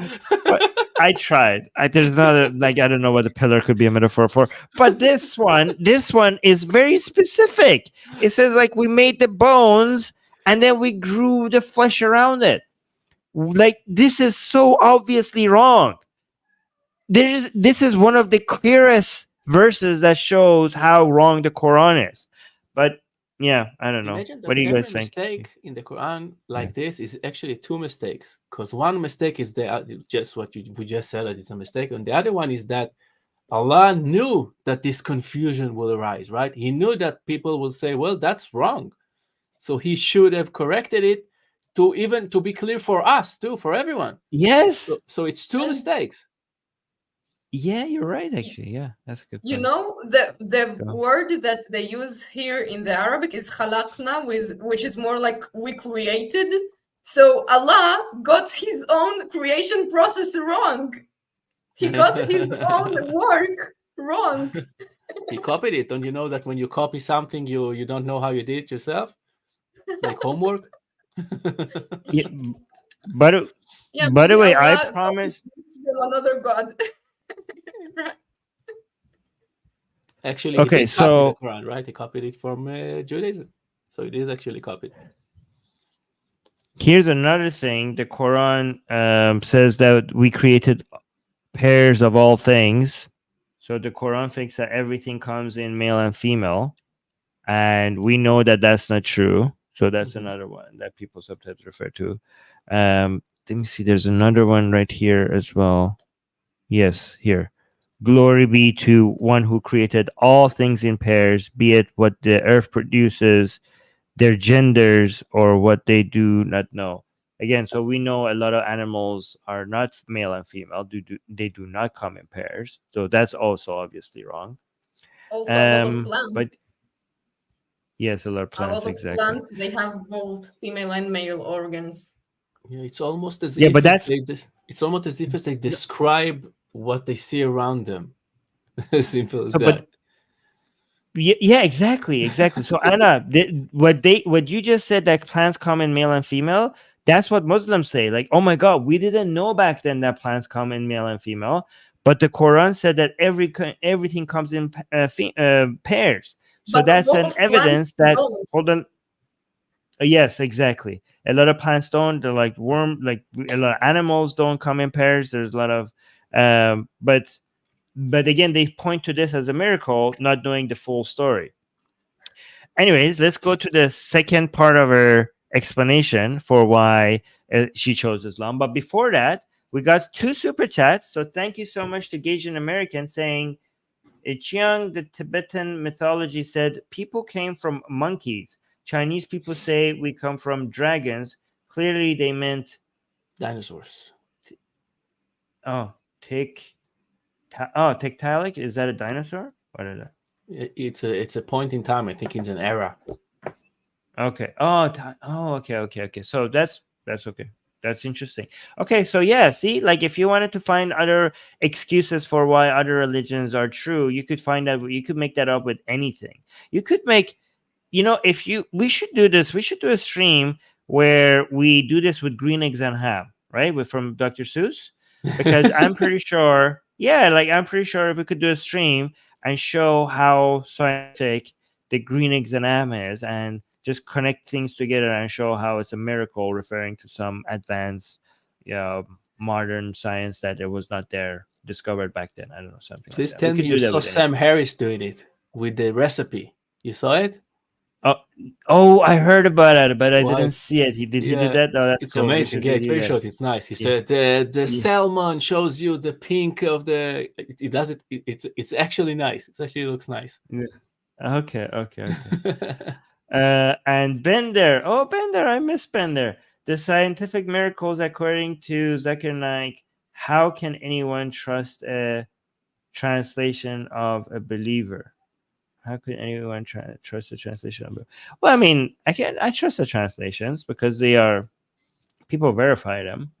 S1: but I tried. There's not I don't know what a pillar could be a metaphor for, but this one is very specific. It says like we made the bones and then we grew the flesh around it. Like this is so obviously wrong. This is one of the clearest verses that shows how wrong the Quran is. But yeah, I don't know.
S2: Imagine that
S1: What do you
S2: every
S1: guys think?
S2: mistake in the Quran like this is actually two mistakes. Because one mistake is just what we just said, that it's a mistake, and the other one is that Allah knew that this confusion will arise, right? He knew that people will say, well, that's wrong. So he should have corrected it to be clear for us too, for everyone.
S1: Yes.
S2: So it's two mistakes.
S1: Yeah, you're right. Actually, yeah, that's a good point.
S3: You know, the word that they use here in the Arabic is khalaqna, which is more like we created. So Allah got his own creation process wrong. He got his own work wrong.
S2: He copied it. Don't you know that when you copy something, you don't know how you did it yourself? Like homework?
S1: Yeah, by the way, I promise.
S3: Another God. Right.
S2: Actually,
S1: okay,
S2: he did
S1: so
S2: copy the Quran, right? He copied it from Judaism, so it is actually copied.
S1: Here's another thing: the Quran says that we created pairs of all things. So the Quran thinks that everything comes in male and female, and we know that that's not true. So that's another one that people sometimes refer to. Let me see. There's another one right here as well. Yes, here. Glory be to one who created all things in pairs, be it what the earth produces, their genders, or what they do not know. Again, so we know a lot of animals are not male and female. They do not come in pairs. So that's also obviously wrong.
S3: Also, a lot of plants.
S1: But yes, a lot of plants.
S3: A lot of
S1: exactly.
S3: plants, they have both female and male organs.
S2: Yeah, it's almost as
S1: Yeah,
S2: if
S1: but that's
S2: it's almost as if they describe what they see around them. Simple as that.
S1: But yeah, exactly. So Anna, what you just said, that plants come in male and female, that's what Muslims say. Like, oh my God, we didn't know back then that plants come in male and female, but the Quran said that everything comes in pairs. So
S3: But
S1: that's an evidence that
S3: don't.
S1: Hold on. Yes, exactly. A lot of plants don't. They're like a lot of animals don't come in pairs. There's a lot of but again, they point to this as a miracle, not knowing the full story. Anyways, let's go to the second part of her explanation for why she chose Islam. But before that, we got 2 super chats. So thank you so much to Gaijin American saying, Chiang, the Tibetan mythology said people came from monkeys. Chinese people say we come from dragons. Clearly, they meant
S2: dinosaurs.
S1: Tiktaalik, is that a dinosaur? What is that?
S2: It's a point in time. I think it's an era.
S1: Okay. Okay. So that's okay. That's interesting. Okay, so yeah, see, like if you wanted to find other excuses for why other religions are true, you could find that you could make that up with anything. You could make, we should do this. We should do a stream where we do this with green eggs and ham, right? From Dr. Seuss, because I'm pretty sure. Yeah, like I'm pretty sure if we could do a stream and show how scientific the green eggs and ham is, and just connect things together and show how it's a miracle, referring to some advanced, modern science that it was not there, discovered back then. I don't know, something.
S2: Please
S1: like
S2: tell me you saw Sam Harris doing it with the recipe. You saw it?
S1: Oh, I heard about it, but I didn't see it. He did that? No, that's
S2: it's
S1: cool.
S2: amazing. Yeah, it's very short. It's nice. He said the salmon shows you the pink of the. It does it. It's actually nice. It actually looks nice.
S1: Yeah. Okay. And Bender. Oh, Bender, I miss Bender. The scientific miracles, according to Zakir, how can anyone trust a translation of a believer? How can anyone trust the translation of it? Well, I mean, I trust the translations because they are people verify them.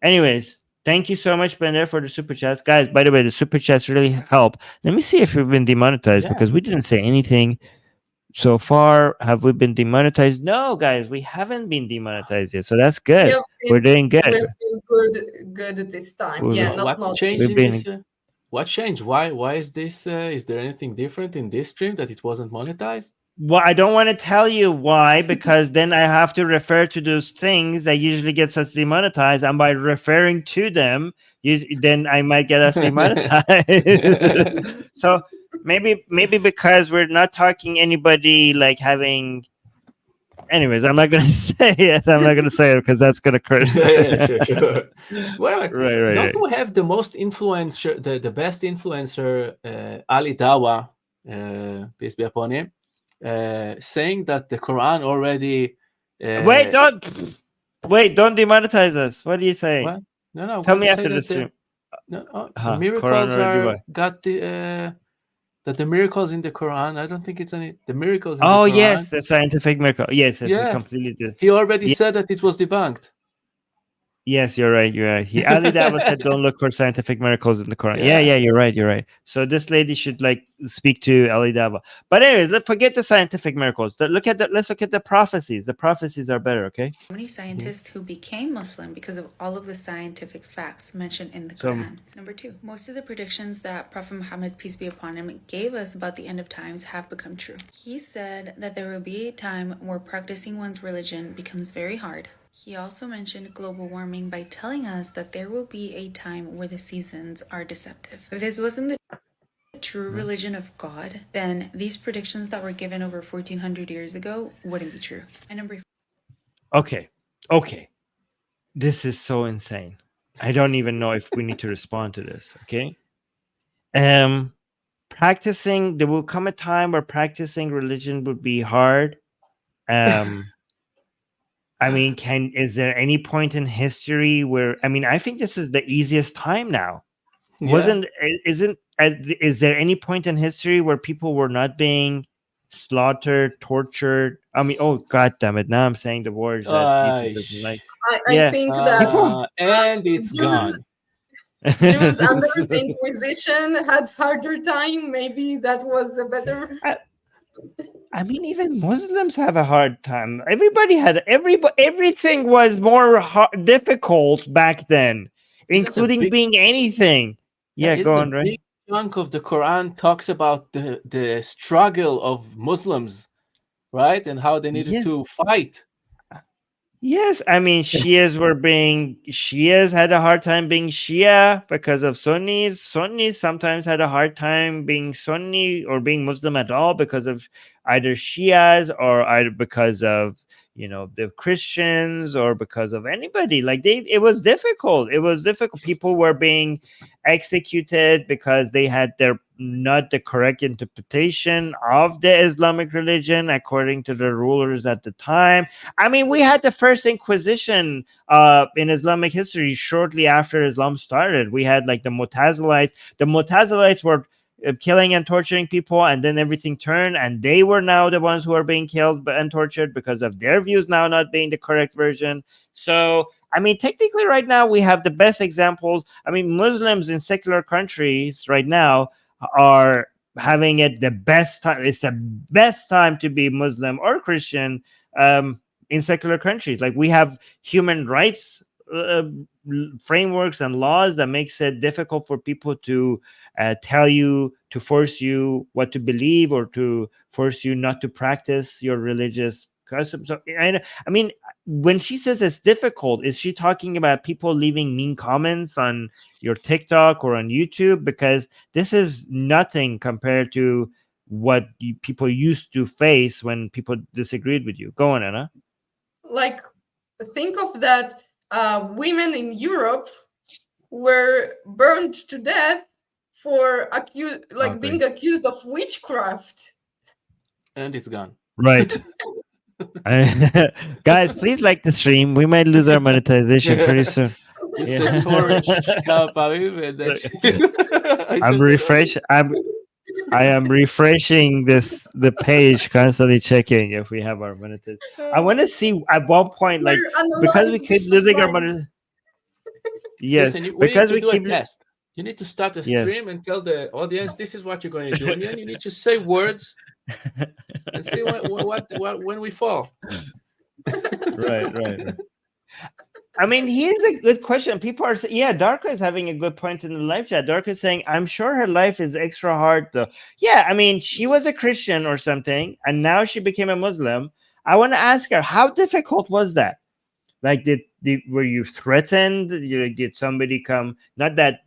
S1: Anyways, thank you so much, Bender, for the super chats, guys. By the way, the super chats really help. Let me see if we've been demonetized because we didn't say anything so far. Have we been demonetized? No, guys, we haven't been demonetized yet, so that's good. We're doing good.
S3: We've been good this time.
S2: What's changing this? What changed? Why is this? Is there anything different in this stream that it wasn't monetized?
S1: Well, I don't want to tell you why because then I have to refer to those things that usually gets us demonetized, and by referring to them, then I might get us demonetized. So maybe because we're not talking anybody like having. Anyways, I'm not gonna say it. I'm not gonna say it because that's gonna curse.
S2: Sure. Well,
S1: right.
S2: Don't we have the most influencer, the best influencer, Ali Dawa, peace be upon him, saying that the Quran already.
S1: Wait, don't demonetize us. What are you saying?
S2: What? No.
S1: Tell me after the stream.
S2: The miracles got the. That the miracles in the Quran, I don't think it's any. The miracles in the Quran.
S1: Yes, the scientific miracle. Yes, completely.
S2: He already said that it was debunked.
S1: Yes, you're right. Ali Dawah said, "Don't look for scientific miracles in the Quran." Yeah, you're right. So this lady should speak to Ali Dawah. But anyways, let's forget the scientific miracles. Let's look at the prophecies. The prophecies are better. Okay.
S4: Many scientists who became Muslim because of all of the scientific facts mentioned in the Quran. Number 2, most of the predictions that Prophet Muhammad, peace be upon him, gave us about the end of times have become true. He said that there will be a time where practicing one's religion becomes very hard. He also mentioned global warming by telling us that there will be a time where the seasons are deceptive. If this wasn't the true religion of God, then these predictions that were given over 1400 years ago wouldn't be true. And number
S1: 4. Okay. This is so insane. I don't even know if we need to respond to this. Okay. Practicing, there will come a time where practicing religion would be hard. I mean, is there any point in history where I think this is the easiest time now. Is there any point in history where people were not being slaughtered, tortured? I mean, oh god damn it! Now I'm saying the words that YouTube doesn't like.
S3: I think that
S2: and it's gone.
S3: Jews under the Inquisition had harder time. Maybe that was a better.
S1: I mean, even Muslims have a hard time. Everything was more difficult back then, including being anything. Yeah, go on, right?
S2: Big chunk of the Quran talks about the struggle of Muslims, right, and how they needed to fight.
S1: Yes, I mean, Shias had a hard time being Shia because of Sunnis. Sunnis sometimes had a hard time being Sunni or being Muslim at all because of either Shias or either because of the Christians or because of anybody. It was difficult. People were being executed because they had not the correct interpretation of the Islamic religion according to the rulers at the time. I mean, we had the first Inquisition in Islamic history shortly after Islam started. We had the Mu'tazilites. The Mu'tazilites were killing and torturing people, and then everything turned, and they were now the ones who are being killed and tortured because of their views now not being the correct version. So I mean, technically right now we have the best examples. I mean, Muslims in secular countries right now are having it the best time. It's the best time to be Muslim or Christian in secular countries. We have human rights frameworks and laws that makes it difficult for people to force you what to believe or to force you not to practice your religious customs. So, I mean, when she says it's difficult, is she talking about people leaving mean comments on your TikTok or on YouTube? Because this is nothing compared to what people used to face when people disagreed with you. Go on, Anna.
S3: Think of that. Women in Europe were burned to death for being
S1: Okay.
S3: accused of witchcraft.
S2: And it's gone.
S1: Right. Guys, please like the stream. We might lose our monetization pretty soon.
S2: You
S1: Yeah.
S2: said Torres Habib, and then
S1: I am refreshing the page, constantly checking if we have our monetization. I want to see at one point, like,
S3: We're
S1: because we
S3: unalive
S1: keep losing our
S3: live.
S1: monetization. Yes,
S2: Listen, we need
S1: because
S2: to
S1: we
S2: do a
S1: keep
S2: test. You need to start a
S1: Yes.
S2: stream and tell the audience this is what you're going to do, and then you need to say words and see when we fall.
S1: right. I mean, here's a good question. People are saying, yeah, Darka is having a good point in the live chat. Darka is saying, I'm sure her life is extra hard, though. Yeah, I mean, she was a Christian or something, and now she became a Muslim. I want to ask her, how difficult was that? Like, were you threatened? Did somebody come? Not that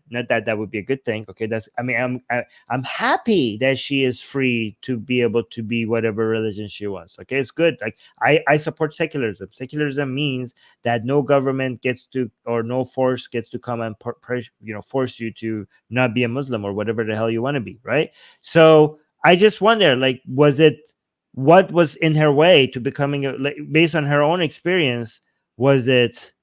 S1: would be a good thing. Okay, I'm happy that she is free to be able to be whatever religion she wants. Okay, it's good. Like, I support secularism. Secularism means that no government gets to, or no force gets to come and force you to not be a Muslim or whatever the hell you want to be. Right. So I just wonder, like, what was in her way to becoming based on her own experience? Was it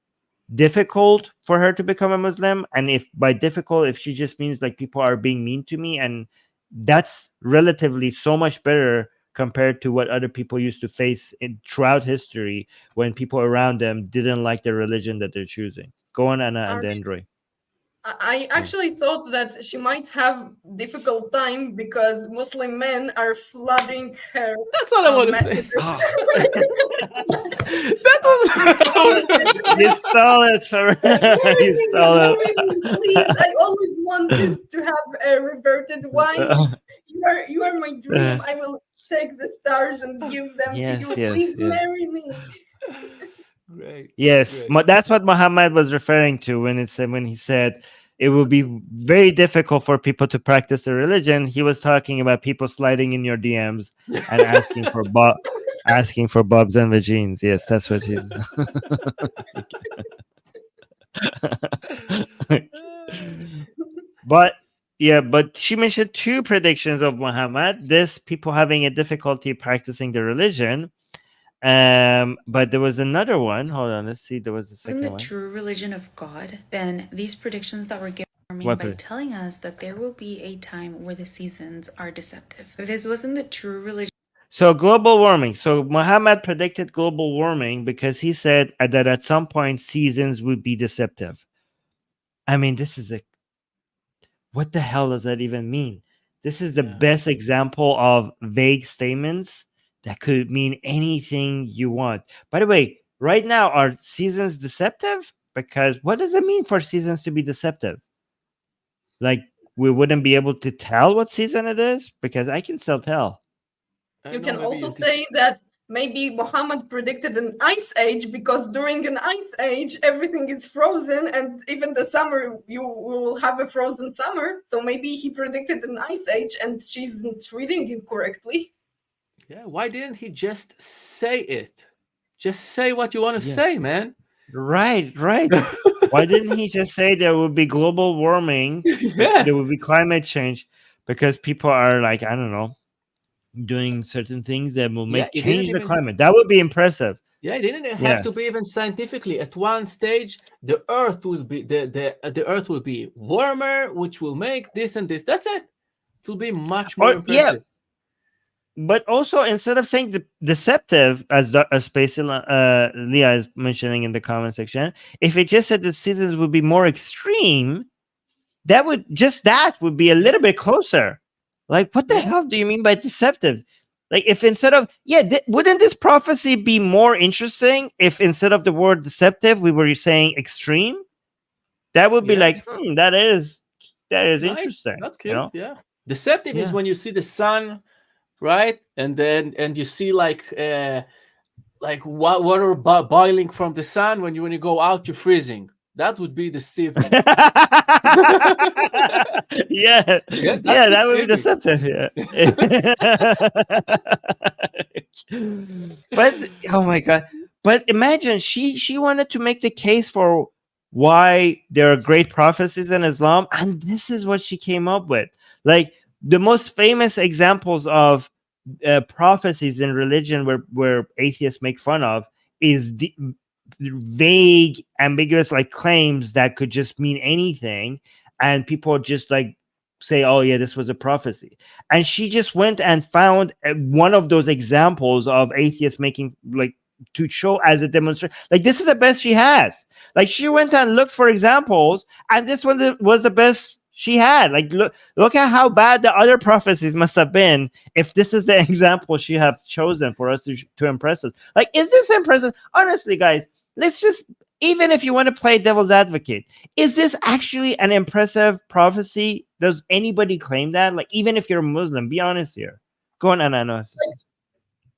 S1: difficult for her to become a Muslim? And if by difficult, if she just means like people are being mean to me, and that's relatively so much better compared to what other people used to face throughout history when people around them didn't like the religion that they're choosing. Go on, Anna, and then Roy.
S3: I actually thought that she might have difficult time because Muslim men are flooding her.
S2: That's what I want to say. That was
S1: You stole it from you stole
S3: it. Please, I always wanted to have a reverted wife. You are my dream. I will take the stars and give them to you. Please marry me.
S2: Great.
S1: Yes,
S2: Great.
S1: That's what Muhammad was referring to when he said it will be very difficult for people to practice their religion. He was talking about people sliding in your DMs and asking for bobs and vagines. Yes, that's what he's. But she mentioned two predictions of Muhammad. This people having a difficulty practicing their religion. But there was another one. Hold on, let's see. There was the second one.
S4: Isn't the true religion of God? Then these predictions that were given Armin by telling us that there will be a time where the seasons are deceptive. If this wasn't the true religion.
S1: So global warming. So Muhammad predicted global warming because he said that at some point seasons would be deceptive. I mean, this is what the hell does that even mean? This is the best example of vague statements that could mean anything you want. By the way, right now, are seasons deceptive? Because what does it mean for seasons to be deceptive? Like, we wouldn't be able to tell what season it is? Because I can still tell.
S3: You can also say that maybe Muhammad predicted an ice age because during an ice age, everything is frozen, and even the summer, you will have a frozen summer. So maybe he predicted an ice age and she's not reading it correctly.
S2: Yeah, why didn't he just say it? Just say what you want to say, man.
S1: Right. Why didn't he just say there will be global warming? There will be climate change because people are like, I don't know, doing certain things that will change the climate. That would be impressive.
S2: Yeah, it didn't have to be even scientifically. At one stage, the Earth will be the Earth will be warmer, which will make this and this. That's it. It will be much more impressive.
S1: Yeah. But also, instead of saying deceptive, as Leah is mentioning in the comment section, if it just said the seasons would be more extreme, that would be a little bit closer. Like, what the hell do you mean by deceptive? Like, if instead of wouldn't this prophecy be more interesting if instead of the word deceptive we were saying extreme? That would be like, that is nice. Interesting.
S2: That's cute. Yeah, deceptive is when you see the sun. Right, and you see like water boiling from the sun. When you go out, you're freezing. That would be deceiving.
S1: That would be deceptive. But oh my god! But imagine she wanted to make the case for why there are great prophecies in Islam, and this is what she came up with. Like the most famous examples of prophecies in religion where atheists make fun of is the vague, ambiguous like claims that could just mean anything, and people just like say, oh yeah, this was a prophecy. And she just went and found one of those examples of atheists making like to show as a demonstration, like this is the best she has. Like she went and looked for examples, and this one was the best she had. Like look at how bad the other prophecies must have been if this is the example she have chosen for us to impress us. Like, is this impressive? Honestly, guys, let's just, even if you want to play devil's advocate, is this actually an impressive prophecy? Does anybody claim that? Like, even if you're a Muslim, be honest here. Go on, Anna.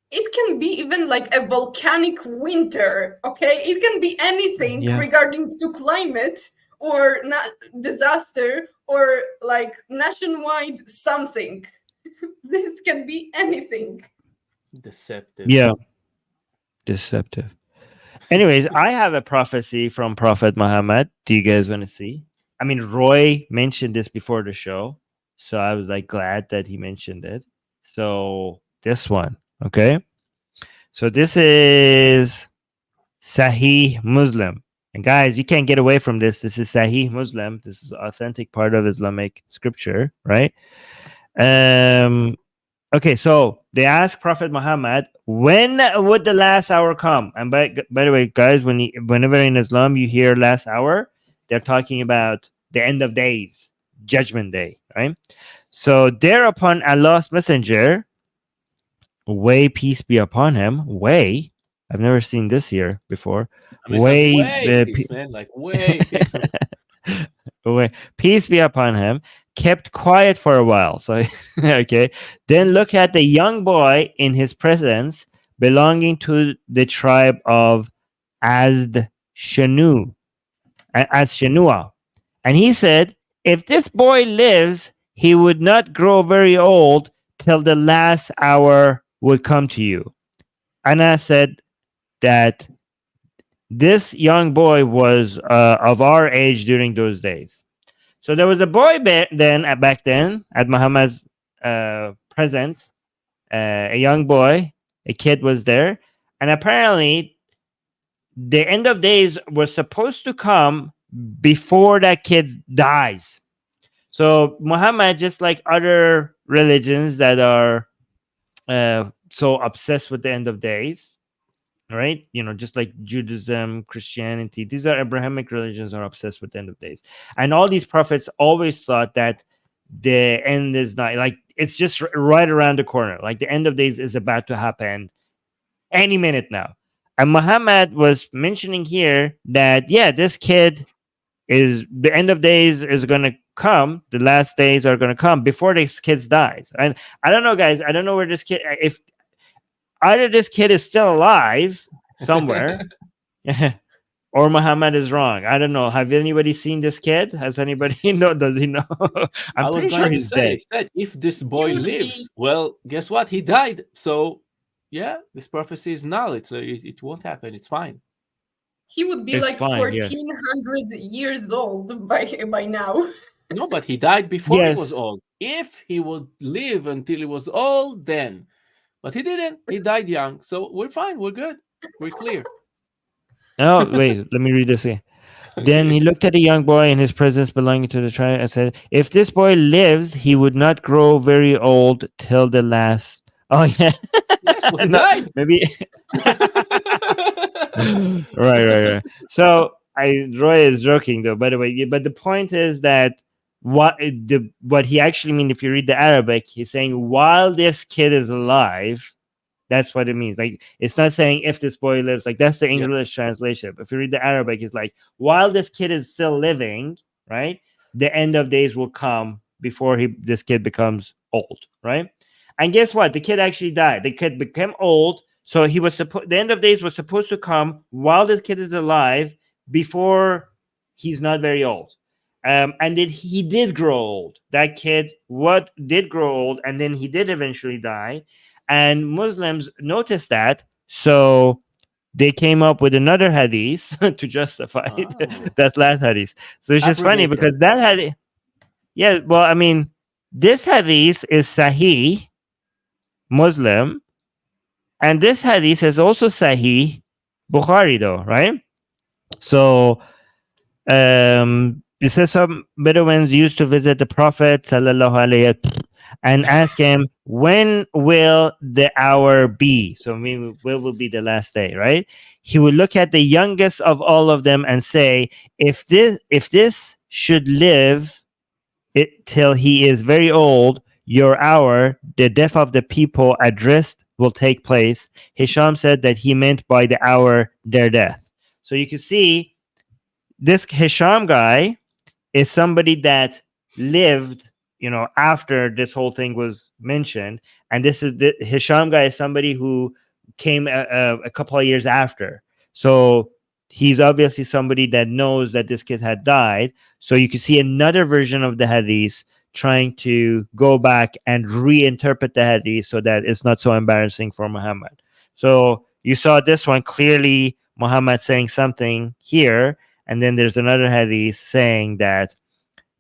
S3: It can be even like a volcanic winter, okay? It can be anything regarding to climate or not disaster or like nationwide something. This can be anything.
S2: Deceptive.
S1: Yeah. Deceptive. Anyways, I have a prophecy from Prophet Muhammad. Do you guys want to see? I mean, Roy mentioned this before the show, so I was like glad that he mentioned it. So this one, okay? So this is Sahih Muslim. And guys, you can't get away from this. This is Sahih Muslim. This is authentic part of Islamic scripture, right? Okay, so they ask Prophet Muhammad, when would the last hour come? And by the way, guys, whenever in Islam you hear last hour, they're talking about the end of days, judgment day, right? So thereupon Allah's messenger, way peace be upon him, way, I've never seen this here before.
S2: I mean, way peace, man, like way peace.
S1: Way peace be upon him, kept quiet for a while. So okay, then look at the young boy in his presence, belonging to the tribe of Shanua, and he said, if this boy lives, he would not grow very old till the last hour would come to you. Anna said that this young boy was of our age during those days. So there was a boy back then at Muhammad's present, a young boy, a kid was there, and apparently the end of days was supposed to come before that kid dies. So Muhammad, just like other religions that are so obsessed with the end of days, right? You know, just like Judaism, Christianity, these are Abrahamic religions are obsessed with the end of days. And all these prophets always thought that the end is not, like, it's just right around the corner. Like the end of days is about to happen any minute now. And Muhammad was mentioning here that, yeah, this kid is, the end of days is going to come. The last days are going to come before this kid dies. And I don't know, guys, I don't know where this kid, if either this kid is still alive somewhere or Muhammad is wrong. I don't know. Have anybody seen this kid? Has anybody know? Does he know? I'm pretty sure he's dead.
S2: Said, if this boy lives, well, guess what? He died. So, yeah, this prophecy is null. So it won't happen. It's fine.
S3: He would be like 1400 years old by now.
S2: No, but he died before he was old. If he would live until he was old, then. But he didn't. He died young. So we're fine. We're good. We're clear.
S1: Oh, wait. Let me read this again. Then he looked at a young boy in his presence belonging to the tribe and said, if this boy lives, he would not grow very old till the last. Oh, yeah.
S2: Yes, we died.
S1: Maybe. Right. So Roy is joking, though, by the way. But the point is that what he actually means, if you read the Arabic, he's saying while this kid is alive, that's what it means. Like, it's not saying if this boy lives. Like, that's the English translation. If you read the Arabic, it's like while this kid is still living, right, the end of days will come before this kid becomes old, right? And guess what? The kid actually died. The kid became old, so he was the end of days was supposed to come while this kid is alive, before he's not very old. And then he did grow old. That kid did grow old, and then he did eventually die. And Muslims noticed that, so they came up with another hadith to justify that last hadith. So it's just funny
S2: Abrogated.
S1: because that hadith, yeah, well, I mean, this hadith is Sahih Muslim, and this hadith is also Sahih Bukhari, though, right? So it says some Bedouins used to visit the Prophet sallallahu alaihi and ask him, when will the hour be? So when will be the last day, right? He would look at the youngest of all of them and say, if this should live it till he is very old, your hour, the death of the people addressed, will take place. Hisham said that he meant by the hour their death. So you can see this Hisham guy is somebody that lived, after this whole thing was mentioned, and this is the Hisham guy is somebody who came a couple of years after. So he's obviously somebody that knows that this kid had died. So you can see another version of the hadith trying to go back and reinterpret the hadith so that it's not so embarrassing for Muhammad. So you saw this one clearly, Muhammad saying something here, and then there's another hadith saying that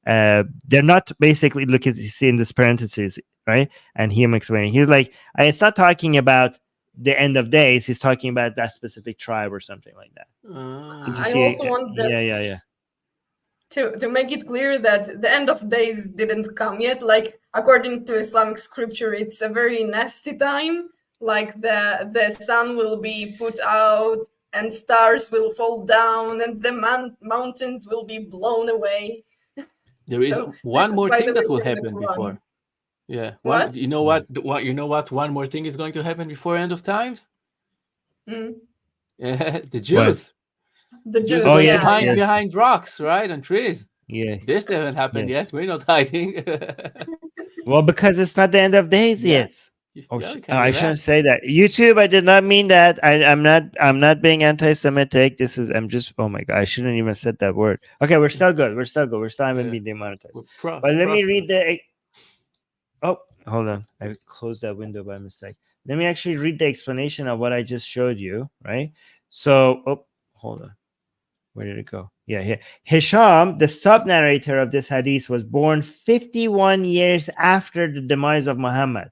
S1: they're not basically, look at you see in this parentheses, right? And him explaining, he's like, it's not talking about the end of days, he's talking about that specific tribe or something like that.
S3: I also want this to make it clear that the end of days didn't come yet. Like, according to Islamic scripture, it's a very nasty time. Like the sun will be put out and stars will fall down and the mountains will be blown away.
S2: There is one more thing that will happen before. Yeah.
S3: What?
S2: You know what? One more thing is going to happen before end of times? Yeah, the Jews.
S3: What? The Jews.
S2: Oh, yeah. Behind rocks, right? And trees.
S1: Yeah.
S2: This hasn't happened yet. We're not hiding.
S1: Well, because it's not the end of days yet. Oh, I shouldn't say that. YouTube, I did not mean that. I'm not being anti-Semitic. I'm just, oh my God, I shouldn't even said that word. Okay, we're still good. We're still haven't been demonetized. But let me read oh, hold on. I closed that window by mistake. Let me actually read the explanation of what I just showed you, right? So, hold on. Where did it go? Yeah, here. Hisham, the sub-narrator of this hadith, was born 51 years after the demise of Muhammad.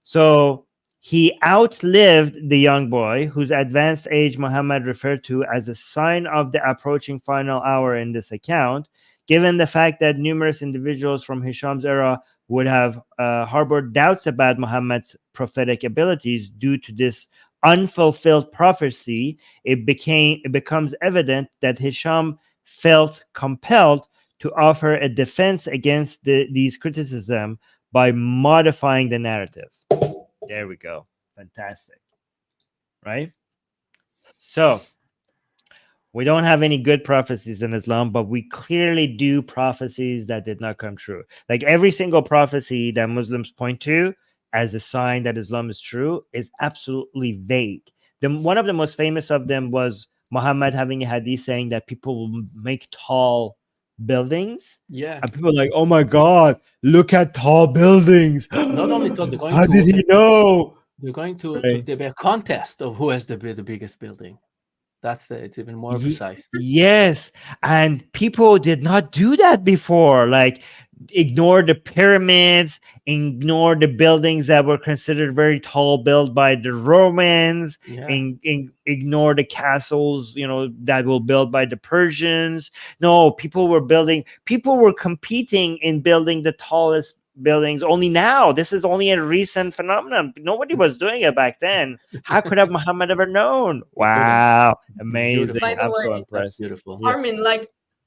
S1: So he outlived the young boy, whose advanced age Muhammad referred to as a sign of the approaching final hour in this account. Given the fact that numerous individuals from Hisham's era would have harbored doubts about Muhammad's prophetic abilities due to this unfulfilled prophecy, it becomes evident that Hisham felt compelled to offer a defense against these criticisms by modifying the narrative. There we go. Fantastic. Right? So, we don't have any good prophecies in Islam, but we clearly do prophecies that did not come true. Like every single prophecy that Muslims point to as a sign that Islam is true is absolutely vague. One of the most famous of them was Muhammad having a hadith saying that people will make tall buildings.
S2: Yeah.
S1: And people are like, oh my God, look at tall buildings.
S2: Not only tall,
S1: how did he know?
S2: They're going to be a contest of who has the biggest building. It's even more precise.
S1: Yes. And people did not do that before. Like, ignore the pyramids, ignore the buildings that were considered very tall, built by the Romans, and ignore the castles, that were built by the Persians. No, people were competing in building the tallest buildings. Only now, this is only a recent phenomenon. Nobody was doing it back then. How could have Muhammad ever known? Wow, amazing.
S3: By the
S1: I'm
S3: way,
S1: so impressed.
S2: Beautiful.
S3: Armin,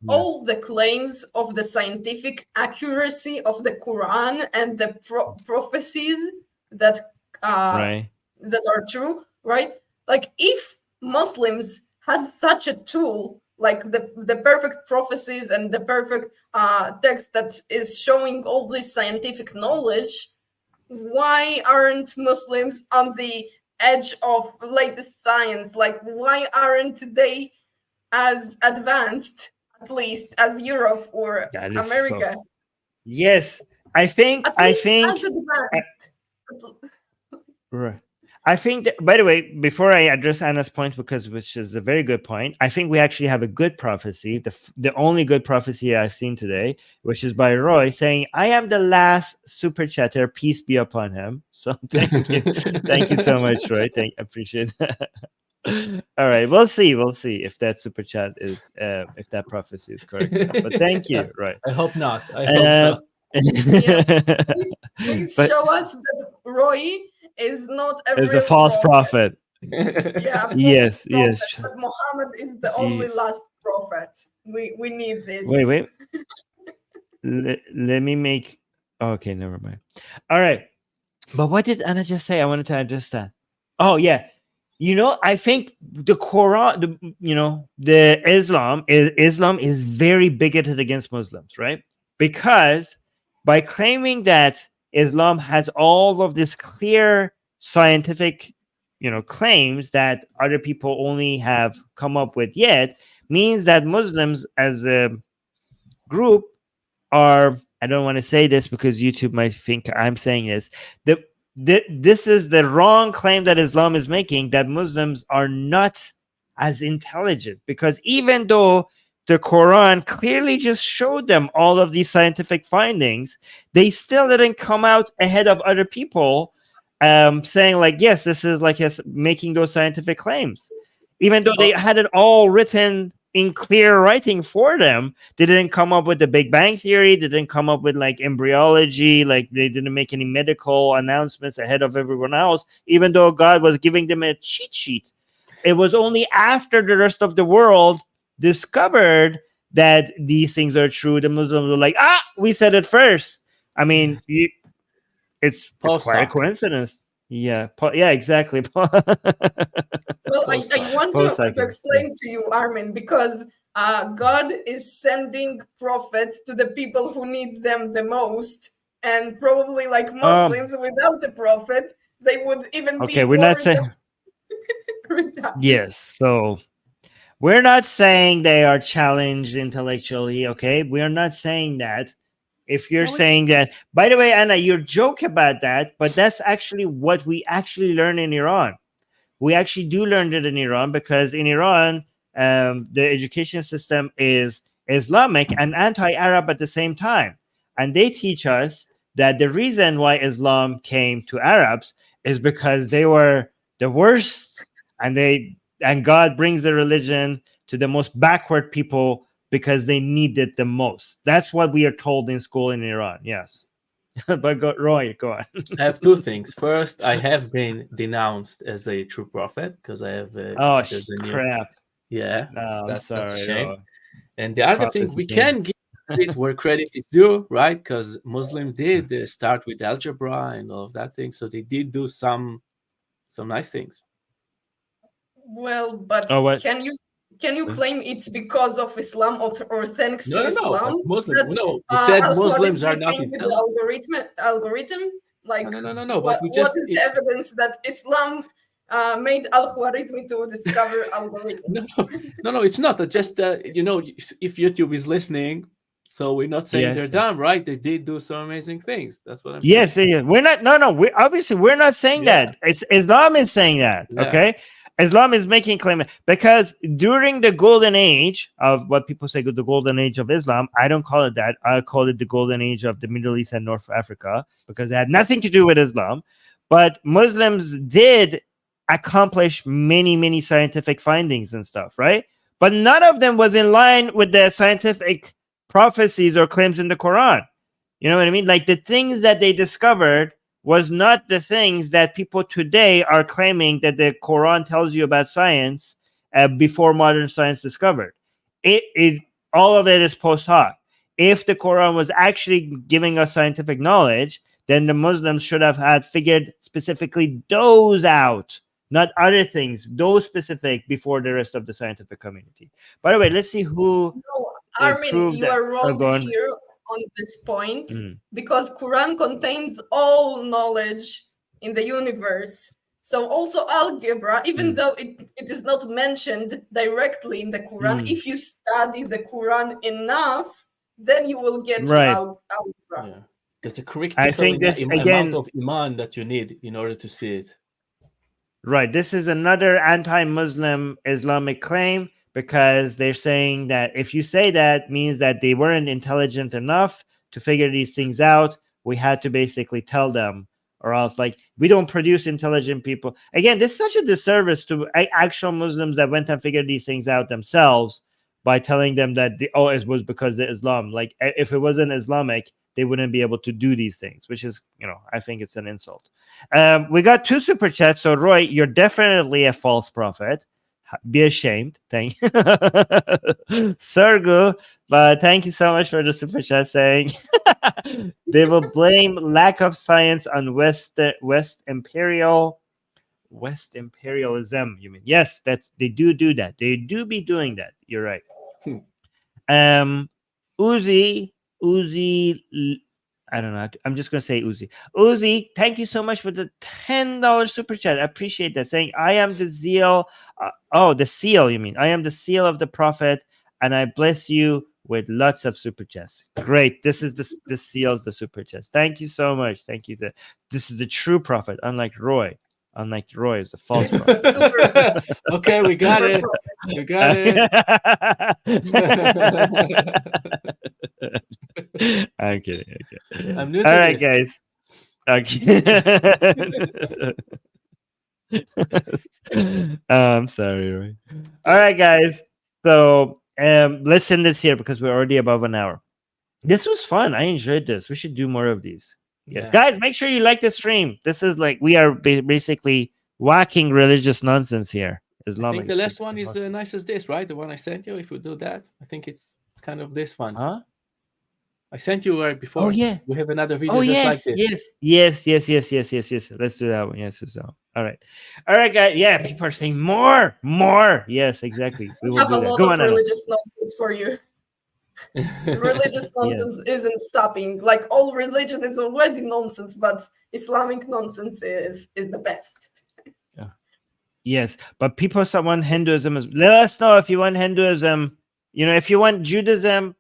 S3: all the claims of the scientific accuracy of the Quran and the prophecies that that are true, right? Like, if Muslims had such a tool, like the perfect prophecies and the perfect text that is showing all this scientific knowledge, why aren't Muslims on the edge of latest science? Like, why aren't they as advanced, at least, as Europe or America?
S1: Yes, I think
S3: as advanced.
S1: I think that, by the way, before I address Anna's point, which is a very good point, I think we actually have a good prophecy, the only good prophecy I've seen today, which is by Roy saying, "I am the last super chatter, peace be upon him." So thank you so much, Roy. Appreciate that. All right, we'll see if that super chat is if that prophecy is correct or not. But thank you, Roy.
S2: I hope not. I hope not.
S3: Please
S1: But
S3: show us that Roy is not a
S1: as
S3: real
S1: a false prophet.
S3: Yeah, false
S1: Yes,
S3: prophet,
S1: yes.
S3: but Muhammad is the only last prophet. We need this.
S1: Wait. Let me make. Okay, never mind. All right. But what did Anna just say? I wanted to address that. Oh yeah, I think the Quran, the Islam is very bigoted against Muslims, right? Because by claiming that Islam has all of this clear scientific, claims that other people only have come up with yet, means that Muslims as a group are, I don't want to say this because YouTube might think I'm saying this. This is the wrong claim that Islam is making, that Muslims are not as intelligent, because even though the Quran clearly just showed them all of these scientific findings, they still didn't come out ahead of other people saying like, yes, this is like making those scientific claims. Even though they had it all written in clear writing for them, they didn't come up with the Big Bang Theory. They didn't come up with like embryology. Like they didn't make any medical announcements ahead of everyone else, even though God was giving them a cheat sheet. It was only after the rest of the world discovered that these things are true, the Muslims were like, we said it first. I mean, it's quite a coincidence. Yeah, exactly.
S3: Well, I want to explain to you, Armin, because God is sending prophets to the people who need them the most, and probably like Muslims without the prophet, they would even be.
S1: We're not saying. Yes, so we're not saying they are challenged intellectually. Okay, we are not saying that. If you're saying that, by the way, Anna, you joke about that, but that's actually what we actually learn in Iran. We actually do learn it in Iran, because in Iran, the education system is Islamic and anti-Arab at the same time. And they teach us that the reason why Islam came to Arabs is because they were the worst, and God brings the religion to the most backward people because they need it the most. That's what we are told in school in Iran. Yes. But Roy, go on.
S2: I have two things. First, I have been denounced as a true prophet because I have
S1: crap.
S2: Yeah,
S1: that's
S2: a shame.
S1: Roy.
S2: And the other thing, we can give it where credit is due, right? Because Muslims did start with algebra and all of that thing, so they did do some nice things.
S3: Well, but can you claim it's because of Islam or thanks to Islam?
S2: Muslims. No, we said Muslims are not
S3: intelligent. The algorithm? Like,
S2: no.
S3: What is the evidence that Islam made Al-Khwarizmi to discover algorithm?
S2: No, it's not. Just if YouTube is listening, so we're not saying they're dumb, right? They did do some amazing things. That's what I'm saying.
S1: Yes. We're not. No. We're not saying that. It's Islam is saying that. Yeah. Okay. Islam is making claim, because during the golden age of what people say the golden age of Islam, I don't call it that. I call it the golden age of the Middle East and North Africa, because it had nothing to do with Islam. But Muslims did accomplish many, many scientific findings and stuff, right? But none of them was in line with the scientific prophecies or claims in the Quran. You know what I mean? Like the things that they discovered was not the things that people today are claiming that the Quran tells you about science before modern science discovered. All of it is post hoc. If the Quran was actually giving us scientific knowledge, then the Muslims should have had figured specifically those out, not other things, those specific, before the rest of the scientific community. By the way, let's see who.
S3: No, Armin, you are wrong here on this point, because Quran contains all knowledge in the universe. So also algebra, even though it is not mentioned directly in the Quran, if you study the Quran enough, then you will get to algebra.
S2: Yeah. There's a critical amount of iman that you need in order to see it.
S1: Right. This is another anti-Muslim Islamic claim because they're saying that if you say that means that they weren't intelligent enough to figure these things out. We had to basically tell them, or else like we don't produce intelligent people. Again, this is such a disservice to actual Muslims that went and figured these things out themselves by telling them that it was because of Islam. Like if it wasn't Islamic, they wouldn't be able to do these things, which is, I think it's an insult. We got 2 super chats. So Roy, you're definitely a false prophet. Be ashamed. Thank you. Sergu, but thank you so much for the super chat saying they will blame lack of science on West imperialism. You mean? Yes, they do that. They do be doing that. You're right. Uzi, I don't know. I'm just gonna say Uzi. Uzi, thank you so much for the $10 super chat. I appreciate that. Saying I am the zeal. The seal. You mean I am the seal of the prophet, and I bless you with lots of super chats. Great. This seals the super chats. Thank you so much. Thank you. This is the true prophet, unlike Roy. Unlike Roy is a false prophet.
S2: Okay, we got it. We got it.
S1: I'm kidding. Okay.
S2: I'm new
S1: All
S2: to
S1: right,
S2: this.
S1: guys. Okay. I'm sorry, Roy. All right, guys. So let's end this here because we're already above an hour. This was fun. I enjoyed this. We should do more of these. Yeah. Guys, make sure you like the stream. This is like we are basically whacking religious nonsense here. Islamic.
S2: I think the last one is as nice as this, right? The one I sent you. If we do that, I think it's kind of this fun.
S1: Huh?
S2: I sent you right before.
S1: Oh yeah.
S2: We have another video just like this.
S1: Yes. Let's do that one. Yes, Susanna. All right, guys. Yeah, people are saying more. Yes, exactly. We will
S3: have
S1: do
S3: a
S1: that.
S3: lot
S1: Go
S3: of
S1: on,
S3: religious nonsense for you. Religious nonsense isn't stopping. Like all religion is already nonsense, but Islamic nonsense is the best.
S1: Yes, but people want Hinduism. Let us know if you want Hinduism. If you want Judaism,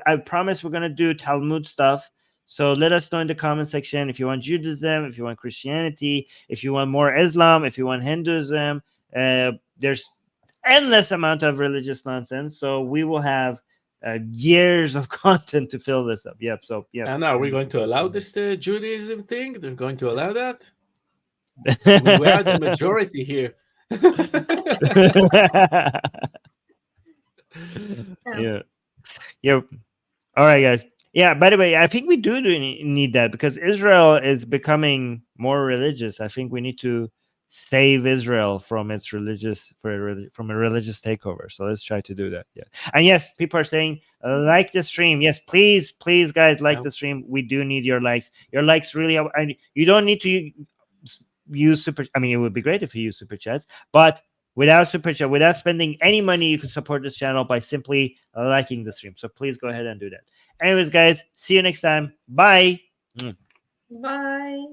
S1: I promise we're going to do Talmud stuff. So let us know in the comment section if you want Judaism, if you want Christianity, if you want more Islam, if you want Hinduism. There's endless amount of religious nonsense. So we will have years of content to fill this up. Yep. So yeah.
S2: And are we going to allow this Judaism thing? They're going to allow that? We are the majority here.
S1: Yeah. Yep. All right, guys. Yeah, by the way, I think we do need that because Israel is becoming more religious. I think we need to save Israel from its from a religious takeover. So let's try to do that. Yeah. And yes, people are saying like the stream. Yes, please, guys, like the stream. We do need your likes. Your likes really help. And you don't need to use super. I mean, it would be great if you use super chats, but without super chat, without spending any money, you can support this channel by simply liking the stream. So please go ahead and do that. Anyways, guys, see you next time. Bye.
S3: Bye.